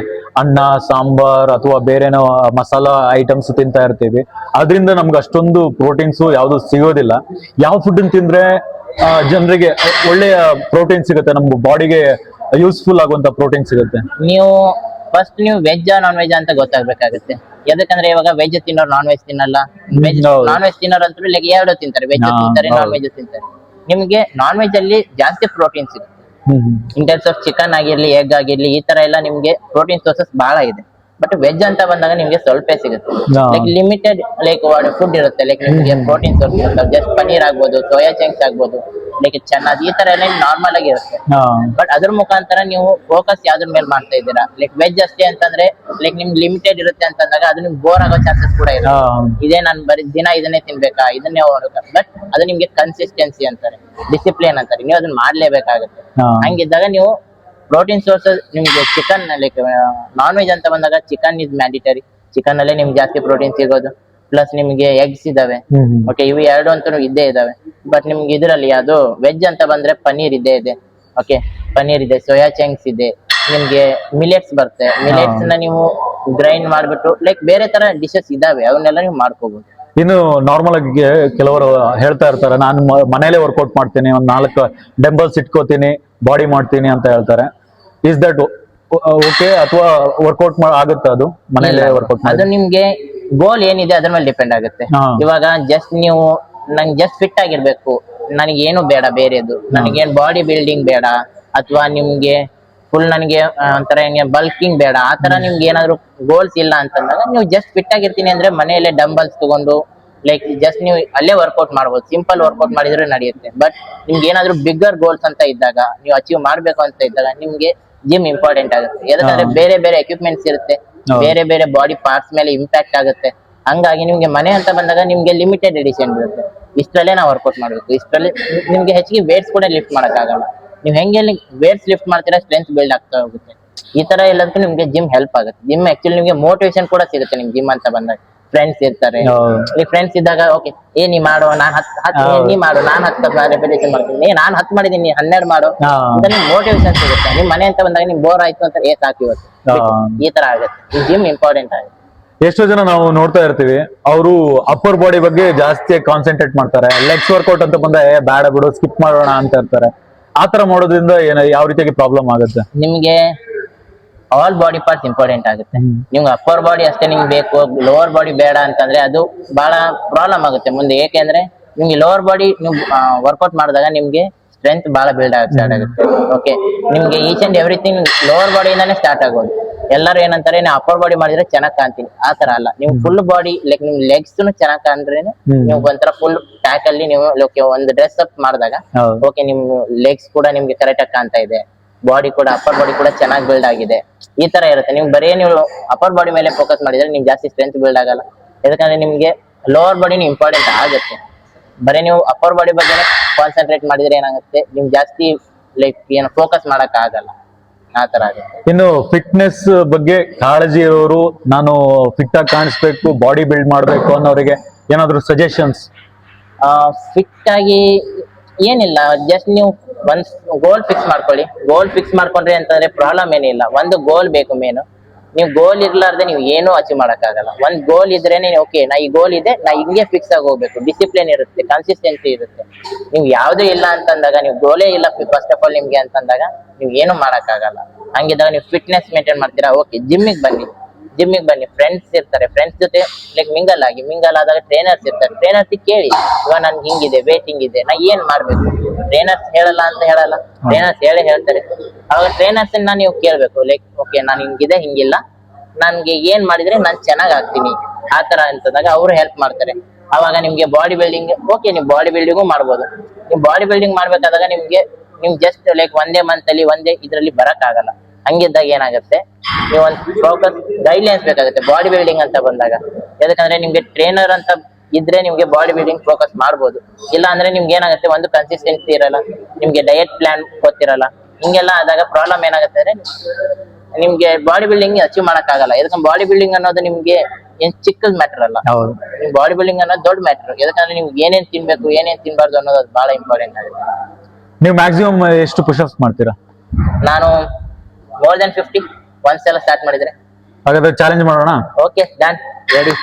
ಅನ್ನ ಸಾಂಬಾರ್ ಅಥವಾ ಬೇರೆನೋ ಮಸಾಲಾ ಐಟಮ್ಸ್ ತಿಂತಾ ಇರ್ತೀವಿ, ಅದರಿಂದ ನಮ್ಗೆ ಅಷ್ಟೊಂದು ಪ್ರೋಟೀನ್ಸ್ ಯಾವ್ದು ಸಿಗೋದಿಲ್ಲ. ಯಾವ ಫುಡ್ ತಿಂದ್ರೆ ಜನರಿಗೆ ಒಳ್ಳೆಯ ಪ್ರೋಟೀನ್ ಸಿಗುತ್ತೆ, ನಮ್ಮ ಬಾಡಿಗೆ ಯೂಸ್ಫುಲ್ ಆಗುವಂತ ಪ್ರೋಟೀನ್ ಸಿಗುತ್ತೆ? ನೀವು ಫಸ್ಟ್ ನೀವು ವೆಜ್ ನಾನ್ ವೆಜ್ ಅಂತ ಗೊತ್ತಾಗ್ಬೇಕಾಗುತ್ತೆ. ಯಾಕಂದ್ರೆ ಇವಾಗ ವೆಜ್ ತಿನ್ನೋರು ನಾನ್ ವೆಜ್ ತಿನ್ನಲ್ಲ. ನಾನ್ ವೆಜ್ ತಿನ್ನೋರು ಅಂತೂ ಲೈಕ್ ಎರಡು ತಿಂತಾರೆ, ವೆಜ್ ತಿಂತಾರೆ, ನಾನ್ ವೆಜ್ ತಿಂತಾರೆ. ನಿಮ್ಗೆ ನಾನ್ ವೆಜ್ ಅಲ್ಲಿ ಜಾಸ್ತಿ ಪ್ರೋಟೀನ್ ಸಿಗುತ್ತೆ. ಇನ್ ಟೈಪ್ಸ್ ಆಫ್ ಚಿಕನ್ ಆಗಿರ್ಲಿ, ಎಗ್ ಆಗಿರ್ಲಿ, ಈ ತರ ಎಲ್ಲ ನಿಮ್ಗೆ ಪ್ರೋಟೀನ್ ಸೋರ್ಸಸ್ ಬಹಳ ಇದೆ. ಬಟ್ ವೆಜ್ ಅಂತ ಬಂದಾಗ ನಿಮ್ಗೆ ಸ್ವಲ್ಪ ಸಿಗುತ್ತೆ. ಲೈಕ್ ಲಿಮಿಟೆಡ್ ಲೈಕ್ ಫುಡ್ ಇರುತ್ತೆ. ಲೈಕ್ ನಿಮ್ಗೆ ಪ್ರೋಟೀನ್ ಸೋರ್ಸ್ ಇರುತ್ತೆ. ಜಸ್ಟ್ ಪನೀರ್ ಆಗ್ಬೋದು, ಸೋಯಾ ಚಂಕ್ಸ್ ಆಗ್ಬೋದು, ಲೈಕ್ ಚೆನ್ನಾಗಿ ಈ ತರ ಎಲ್ಲ ನಾರ್ಮಲ್ ಆಗಿ ಇರುತ್ತೆ. ಬಟ್ ಅದ್ರ ಮುಖಾಂತರ ನೀವು ಫೋಕಸ್ ಯಾವ್ದ್ರ ಮೇಲೆ ಮಾಡ್ತಾ ಇದ್ದೀರಾ. ಲೈಕ್ ವೆಜ್ ಅಷ್ಟೇ ಅಂತಂದ್ರೆ ಲೈಕ್ ನಿಮ್ಗೆ ಲಿಮಿಟೆಡ್ ಇರುತ್ತೆ ಅಂತಂದಾಗ ಅದು ನಿಮ್ಗೆ ಬೋರ್ ಆಗೋ ಚಾನ್ಸಸ್ ಕೂಡ ಇರುತ್ತೆ. ಇದೇ ನಾನು ಬರೀ ದಿನ ಇದನ್ನೇ ತಿನ್ಬೇಕಾ, ಇದನ್ನೇ ಹೋಗ್ಬೇಕಾ. ಬಟ್ ಅದು ನಿಮ್ಗೆ ಕನ್ಸಿಸ್ಟೆನ್ಸಿ ಅಂತಾರೆ, ಡಿಸಿಪ್ಲಿನ್ ಅಂತಾರೆ. ನೀವು ಅದನ್ನ ಮಾಡ್ಲೇಬೇಕಾಗುತ್ತೆ. ಹಂಗಿದ್ದಾಗ ನೀವು ಪ್ರೋಟೀನ್ ಸೋರ್ಸಸ್ ನಿಮ್ಗೆ ಚಿಕನ್ ಲೈಕ್ ನಾನ್ ವೆಜ್ ಅಂತ ಬಂದಾಗ ಚಿಕನ್ ಇಸ್ ಮ್ಯಾಂಡಿಟರಿ. ಚಿಕನ್ ಅಲ್ಲೇ ನಿಮ್ಗೆ ಜಾಸ್ತಿ ಪ್ರೋಟೀನ್ ಸಿಗೋದು. ಪ್ಲಸ್ ನಿಮ್ಗೆ ಎಗ್ಸ್ ಇದಾವೆ. ಓಕೆ, ಇವು ಎರಡು ಅಂತೂ ಇದ್ದೇ ಇದಾವೆ. ಬಟ್ ನಿಮ್ಗೆ ಇದರಲ್ಲಿ ಅದು ವೆಜ್ ಅಂತ ಬಂದ್ರೆ ಪನ್ನೀರ್ ಇದ್ದೇ ಇದೆ. ಓಕೆ, ಪನ್ನೀರ್ ಇದೆ, ಸೋಯಾ ಚಂಕ್ಸ್ ಇದೆ, ನಿಮ್ಗೆ ಮಿಲೆಟ್ಸ್ ಬರುತ್ತೆ. ಮಿಲೆಟ್ಸ್ ನ ನೀವು ಗ್ರೈಂಡ್ ಮಾಡ್ಬಿಟ್ಟು ಲೈಕ್ ಬೇರೆ ತರ ಡಿಶಸ್ ಇದಾವೆ, ಅವನ್ನೆಲ್ಲ ನೀವು ಮಾಡ್ಕೋಬಹುದು. ಇನ್ನು ನಾರ್ಮಲ್ ಆಗಿ ಕೆಲವರು ಹೇಳ್ತಾ ಇರ್ತಾರೆ, ನಾನು ಮನೇಲೆ ವರ್ಕೌಟ್ ಮಾಡ್ತೀನಿ, ಒಂದ್ 4 ಡಂಬಲ್ಸ್ ಇಟ್ಕೋತೀನಿ, ಬಾಡಿ ಮಾಡ್ತೀನಿ ಅಂತ ಹೇಳ್ತಾರೆ. ಇಸ್ ದಟ್ ಓಕೆ ಅಥವಾ ವರ್ಕೌಟ್ ಆಗುತ್ತೆ ಅದು ಮನೇಲೆ ವರ್ಕೌಟ್? ಅದು ನಿಮ್ಗೆ ಗೋಲ್ ಏನಿದೆ ಅದ್ರ ಮೇಲೆ ಡಿಪೆಂಡ್ ಆಗುತ್ತೆ. ಇವಾಗ ಜಸ್ಟ್ ನೀವು ನಂಗೆ ಜಸ್ಟ್ ಫಿಟ್ ಆಗಿರ್ಬೇಕು, ನನಗೇನು ಬೇಡ ಬೇರೆದು, ನನಗೇನ್ ಬಾಡಿ ಬಿಲ್ಡಿಂಗ್ ಬೇಡ, ಅಥವಾ ನಿಮ್ಗೆ ಫುಲ್ ನನಗೆ ಒಂಥರ ಹೆಂಗೆ ಬಲ್ಕಿಂಗ್ ಬೇಡ, ಆತರ ನಿಮ್ಗೆ ಏನಾದ್ರು ಗೋಲ್ಸ್ ಇಲ್ಲ ಅಂತಂದಾಗ ನೀವು ಜಸ್ಟ್ ಫಿಟ್ ಆಗಿರ್ತೀನಿ ಅಂದ್ರೆ ಮನೆಯಲ್ಲೇ ಡಂಬಲ್ಸ್ ತಗೊಂಡು ಲೈಕ್ ಜಸ್ಟ್ ನೀವು ಅಲ್ಲೇ ವರ್ಕೌಟ್ ಮಾಡ್ಬೋದು. ಸಿಂಪಲ್ ವರ್ಕೌಟ್ ಮಾಡಿದ್ರೆ ನಡೆಯುತ್ತೆ. ಬಟ್ ನಿಮ್ಗೆ ಏನಾದ್ರು ಬಿಗ್ಗರ್ ಗೋಲ್ಸ್ ಅಂತ ಇದ್ದಾಗ, ನೀವು ಅಚೀವ್ ಮಾಡ್ಬೇಕು ಅಂತ ಇದ್ದಾಗ ನಿಮ್ಗೆ ಜಿಮ್ ಇಂಪಾರ್ಟೆಂಟ್ ಆಗುತ್ತೆ. ಯಾಕಂದ್ರೆ ಬೇರೆ ಬೇರೆ ಎಕ್ವಿಪ್ಮೆಂಟ್ಸ್ ಇರುತ್ತೆ, ಬೇರೆ ಬೇರೆ ಬಾಡಿ ಪಾರ್ಟ್ಸ್ ಮೇಲೆ ಇಂಪ್ಯಾಕ್ಟ್ ಆಗುತ್ತೆ. ಹಂಗಾಗಿ ನಿಮ್ಗೆ ಮನೆ ಅಂತ ಬಂದಾಗ ನಿಮ್ಗೆ ಲಿಮಿಟೆಡ್ ಎಡಿಷನ್ ಇರುತ್ತೆ. ಇಷ್ಟರಲ್ಲೇ ನಾವು ವರ್ಕೌಟ್ ಮಾಡ್ಬೇಕು. ಇಷ್ಟರಲ್ಲಿ ನಿಮ್ಗೆ ಹೆಚ್ಚಿಗೆ ವೇಟ್ಸ್ ಕೂಡ ಲಿಫ್ಟ್ ಮಾಡಕ್ ಆಗಲ್ಲ. ನೀವು ಹೆಂಗೆ ವೇಟ್ಸ್ ಲಿಫ್ಟ್ ಮಾಡ್ತೀರಾ ಸ್ಟ್ರೆಂತ್ ಬಿಲ್ಡ್ ಆಗ್ತಾ ಹೋಗುತ್ತೆ. ಈ ತರ ಎಲ್ಲದಕ್ಕೂ ನಿಮ್ಗೆ ಜಿಮ್ ಹೆಲ್ಪ್ ಆಗುತ್ತೆ. ಜಿಮ್ ಆಕ್ಚುಲಿ ನಿಮ್ಗೆ ಮೋಟಿವೇಶನ್ ಕೂಡ ಸಿಗುತ್ತೆ. ನಿಮ್ ಜಿಮ್ ಅಂತ ಬಂದಾಗ ಫ್ರೆಂಡ್ಸ್ ಇರ್ತಾರೆ. ಈ ಫ್ರೆಂಡ್ಸ್ ಇದ್ದಾಗ ಓಕೆ ನೀ ಮಾಡು, ನಾನ್ ನೀ ಮಾಡು, ನಾನ್ 10 ರೆಪಿಟೇಷನ್ ಮಾಡ್ತೀನಿ, ನಾನ್ 10 ಮಾಡಿದೀನಿ, ನೀ 12 ಮಾಡು ಅಂತ ನಿಮ್ಗೆ ಮೋಟಿವೇಶನ್ ಸಿಗುತ್ತೆ. ನಿಮ್ ಮನೆ ಅಂತ ಬಂದಾಗ ನಿಮ್ಗೆ ಬೋರ್ ಆಯ್ತು ಅಂತ ಸಾಕು ಇವತ್ತು, ಈ ತರ ಆಗುತ್ತೆ. ಈ ಜಿಮ್ ಇಂಪಾರ್ಟೆಂಟ್ ಆಗುತ್ತೆ. ಎಷ್ಟೋ ಜನ ನಾವು ನೋಡ್ತಾ ಇರ್ತೀವಿ, ಅವರು ಅಪ್ಪರ್ ಬಾಡಿ ಬಗ್ಗೆ ಜಾಸ್ತಿ ಕಾನ್ಸಂಟ್ರೇಟ್ ಮಾಡ್ತಾರೆ. ಲೆಗ್ಸ್ ವರ್ಕೌಟ್ ಅಂತ ಬಂದ ಬೇಡ ಬಿಡು ಸ್ಕಿಪ್ ಮಾಡೋಣ ಅಂತ ಇರ್ತಾರೆ. ಆತರ ಮಾಡೋದ್ರಿಂದ ಯಾವ ರೀತಿಯಾಗಿ ಪ್ರಾಬ್ಲಮ್ ಆಗುತ್ತೆ? ನಿಮ್ಗೆ ಆಲ್ ಬಾಡಿ ಪಾರ್ಟ್ಸ್ ಇಂಪಾರ್ಟೆಂಟ್ ಆಗುತ್ತೆ. ನಿಮ್ಗೆ ಅಪ್ಪರ್ ಬಾಡಿ ಅಷ್ಟೇ ನಿಮ್ಗೆ ಬೇಕು, ಲೋವರ್ ಬಾಡಿ ಬೇಡ ಅಂತಂದ್ರೆ ಅದು ಬಹಳ ಪ್ರಾಬ್ಲಮ್ ಆಗುತ್ತೆ ಮುಂದೆ. ಏಕೆಂದ್ರೆ ನಿಮ್ಗೆ ಲೋವರ್ ಬಾಡಿ ನೀವು ವರ್ಕೌಟ್ ಮಾಡಿದಾಗ ನಿಮ್ಗೆ ಸ್ಟ್ರೆಂತ್ ಬಹಳ ಬಿಲ್ಡ್ ಆಗಕ್ಕೆ ಸ್ಟಾರ್ಟ್ ಆಗುತ್ತೆ. ಓಕೆ, ನಿಮ್ಗೆ ಈಚ್ ಅಂಡ್ ಎವ್ರಿಥಿಂಗ್ ಲೋವರ್ ಬಾಡಿಯಿಂದಾನೇ ಸ್ಟಾರ್ಟ್ ಆಗೋದು. ಎಲ್ಲರೂ ಏನಂತಾರೆ, ನೀವು ಅಪ್ಪರ್ ಬಾಡಿ ಮಾಡಿದ್ರೆ ಚೆನ್ನಾಗ್ ಕಾಣ್ತೀನಿ, ಆ ತರ ಅಲ್ಲ. ನೀವು ಫುಲ್ ಬಾಡಿ ಲೈಕ್ ನಿಮ್ ಲೆಗ್ಸ್ ಚೆನ್ನಾಗ್ ಕಾಣ್ರೇನೆ ನೀವು ಒಂಥರ ಫುಲ್ ಟ್ಯಾಕ್ ಅಲ್ಲಿ ನೀವು ಒಂದು ಡ್ರೆಸ್ ಅಪ್ ಮಾಡಿದಾಗ ಓಕೆ ನಿಮ್ ಲೆಗ್ಸ್ ಕೂಡ ನಿಮ್ಗೆ ಕರೆಕ್ಟ್ ಆಗಿ ಕಾಣ್ತಾ ಇದೆ, ಬಾಡಿ ಕೂಡ ಅಪ್ಪರ್ ಬಾಡಿ ಕೂಡ ಚೆನ್ನಾಗಿ ಬಿಲ್ಡ್ ಆಗಿದೆ. ಈ ತರ ಇರುತ್ತೆ. ನೀವು ಬರೀ ನೀವು ಅಪ್ಪರ್ ಬಾಡಿ ಮೇಲೆ ಫೋಕಸ್ ಮಾಡಿದ್ರೆ ನಿಮ್ಗೆ ಜಾಸ್ತಿ ಸ್ಟ್ರೆಂತ್ ಬಿಲ್ಡ್ ಆಗಲ್ಲ. ಯಾಕಂದ್ರೆ ನಿಮ್ಗೆ ಲೋವರ್ ಬಾಡಿನೂ ಇಂಪಾರ್ಟೆಂಟ್ ಆಗುತ್ತೆ. ಬರೀ ನೀವು ಅಪ್ಪರ್ ಬಾಡಿ ಬಗ್ಗೆ ಕಾನ್ಸಂಟ್ರೇಟ್ ಮಾಡಿದ್ರೆ ಏನಾಗುತ್ತೆ, ನಿಮ್ಗೆ ಜಾಸ್ತಿ ಲೈಕ್ ಏನು ಫೋಕಸ್ ಮಾಡಕ್ ಆಗಲ್ಲ, ಆ ತರ ಆಗುತ್ತೆ. ಇನ್ನು ಫಿಟ್ನೆಸ್ ಬಗ್ಗೆ ಕಾಳಜಿ ಇರೋರು, ನಾನು ಫಿಟ್ ಆಗಿ ಕಾಣಿಸ್ಬೇಕು, ಬಾಡಿ ಬಿಲ್ಡ್ ಮಾಡ್ಬೇಕು ಅನ್ನೋರಿಗೆ ಏನಾದ್ರು ಸಜೆಷನ್ಸ್? ಫಿಟ್ ಆಗಿ ಏನಿಲ್ಲ, ಜಸ್ಟ್ ನೀವು ಒಂದ್ ಗೋಲ್ ಫಿಕ್ಸ್ ಮಾಡ್ಕೊಳ್ಳಿ. ಗೋಲ್ ಫಿಕ್ಸ್ ಮಾಡ್ಕೊಂಡ್ರಿ ಅಂತಂದ್ರೆ ಪ್ರಾಬ್ಲಮ್ ಏನಿಲ್ಲ. ಒಂದು ಗೋಲ್ ಬೇಕು ಮೇನು. ನೀವು ಗೋಲ್ ಇರ್ಲಾರ್ದೆ ನೀವು ಏನೂ ಅಚೀವ್ ಮಾಡಕ್ ಆಗಲ್ಲ. ಒಂದ್ ಗೋಲ್ ಇದ್ರೇನೆ ಓಕೆ ನಾ ಈ ಗೋಲ್ ಇದೆ, ನಾ ಹಿಂಗೆ ಫಿಕ್ಸ್ ಆಗಿ ಹೋಗ್ಬೇಕು. ಡಿಸಿಪ್ಲಿನ್ ಇರುತ್ತೆ, ಕನ್ಸಿಸ್ಟೆನ್ಸಿ ಇರುತ್ತೆ. ನೀವು ಯಾವ್ದು ಇಲ್ಲ ಅಂತಂದಾಗ, ನೀವು ಗೋಲೇ ಇಲ್ಲ ಫಸ್ಟ್ ಆಫ್ ಆಲ್ ನಿಮ್ಗೆ ಅಂತಂದಾಗ ನೀವು ಏನು ಮಾಡಕ್ ಆಗಲ್ಲ. ಹಂಗಿದಾಗ ನೀವು ಫಿಟ್ನೆಸ್ ಮೇಂಟೈನ್ ಮಾಡ್ತೀರಾ, ಓಕೆ ಜಿಮ್ಮಿಗೆ ಬನ್ನಿ. ಫ್ರೆಂಡ್ಸ್ ಇರ್ತಾರೆ, ಫ್ರೆಂಡ್ಸ್ ಜೊತೆ ಲೈಕ್ ಮಿಂಗಲ್ ಆದಾಗ ಟ್ರೈನರ್ಸ್ ಇರ್ತಾರೆ. ಟ್ರೈನರ್ಸ್ ಕೇಳಿ, ಇವಾಗ ನನ್ಗೆ ಹಿಂಗಿದೆ, ವೇಟ್ ಹಿಂಗಿದೆ, ನಾ ಏನ್ ಮಾಡ್ಬೇಕು. ಟ್ರೈನರ್ಸ್ ಹೇಳಲ್ಲ ಅಂತ ಹೇಳಲ್ಲ, ಟ್ರೈನರ್ಸ್ ಹೇಳ್ತಾರೆ. ಅವಾಗ ಟ್ರೈನರ್ಸ್ ನೀವು ಕೇಳ್ಬೇಕು, ಲೈಕ್ ಓಕೆ ನಾನು ಹಿಂಗಿದೆ, ಹಿಂಗಿಲ್ಲ, ನನ್ಗೆ ಏನ್ ಮಾಡಿದ್ರೆ ನಾನ್ ಚೆನ್ನಾಗ್ ಆಗ್ತೀನಿ ಆ ತರ ಅಂತಂದಾಗ ಅವರು ಹೆಲ್ಪ್ ಮಾಡ್ತಾರೆ. ಅವಾಗ ನಿಮ್ಗೆ ಬಾಡಿ ಬಿಲ್ಡಿಂಗ್ ಓಕೆ, ನೀವು ಬಾಡಿ ಬಿಲ್ಡಿಂಗು ಮಾಡ್ಬೋದು. ನೀವು ಬಾಡಿ ಬಿಲ್ಡಿಂಗ್ ಮಾಡ್ಬೇಕಾದಾಗ ನಿಮ್ಗೆ ಜಸ್ಟ್ ಲೈಕ್ ಒಂದೇ ಮಂತ್ ಅಲ್ಲಿ ಒಂದೇ ಇದ್ರಲ್ಲಿ ಬರಕ್ ಆಗಲ್ಲ. ಹಂಗಿದ್ದಾಗ ಏನಾಗುತ್ತೆ, ನೀವು ಒಂದು ಫೋಕಸ್ ಗೈಡ್ಲೈನ್ಸ್ ಬೇಕಾಗುತ್ತೆ ಬಾಡಿ ಬಿಲ್ಡಿಂಗ್ ಅಂತ ಬಂದಾಗ. ಯಾಕಂದ್ರೆ ನಿಮ್ಗೆ ಟ್ರೈನರ್ ಅಂತ ಇದ್ರೆ ನಿಮ್ಗೆ ಬಾಡಿ ಬಿಲ್ಡಿಂಗ್ ಫೋಕಸ್ ಮಾಡ್ಬೋದು. ಇಲ್ಲ ಅಂದ್ರೆ ನಿಮ್ಗೆ ಏನಾಗುತ್ತೆ, ಒಂದು ಕನ್ಸಿಸ್ಟೆನ್ಸಿ ಇರಲ್ಲ, ನಿಮ್ಗೆ ಡಯಟ್ ಪ್ಲಾನ್ ಗೊತ್ತಿರಲ್ಲ. ಹಿಂಗೆಲ್ಲ ಆದಾಗ ಪ್ರಾಬ್ಲಮ್ ಏನಾಗುತ್ತೆ ಅಂದ್ರೆ ನಿಮ್ಗೆ ಬಾಡಿ ಬಿಲ್ಡಿಂಗ್ ಅಚೀವ್ ಮಾಡಕ್ ಆಗಲ್ಲ. ಯಾಕಂದ್ರೆ ಬಾಡಿ ಬಿಲ್ಡಿಂಗ್ ಅನ್ನೋದು ನಿಮ್ಗೆ ಏನ್ ಚಿಕ್ಕದ್ ಮ್ಯಾಟರ್ ಅಲ್ಲ. ನಿಮ್ ಬಾಡಿ ಬಿಲ್ಡಿಂಗ್ ಅನ್ನೋದು ದೊಡ್ಡ ಮ್ಯಾಟರ್. ಯಾಕಂದ್ರೆ ನಿಮ್ಗೆ ಏನೇನ್ ತಿನ್ಬೇಕು, ಏನೇನ್ ತಿನ್ಬಾರ್ದು ಅನ್ನೋದು ಅದು ಬಹಳ ಇಂಪಾರ್ಟೆಂಟ್ ಆಗುತ್ತೆ. ನೀವು ಮ್ಯಾಕ್ಸಿಮಮ್ ಎಷ್ಟು ಪುಷಪ್ಸ್ ಮಾಡ್ತೀರಾ? ನಾನು ಮೋರ್ ದನ್ 50 ಒಂದ್ಸಲ ಸ್ಟಾರ್ಟ್ ಮಾಡಿದ್ರೆ. ಹಾಗಾದ್ರೆ ಚಾಲೆಂಜ್ ಮಾಡೋಣ. Okay, done, ready.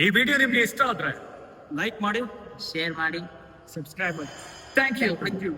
ಈ ವಿಡಿಯೋ ನಿಮ್ಗೆ ಇಷ್ಟ ಆದ್ರೆ ಲೈಕ್ ಮಾಡಿ, ಶೇರ್ ಮಾಡಿ. ಸಬ್ಸ್ಕ್ರೈಬ್ ಮಾಡಿ. Thank you.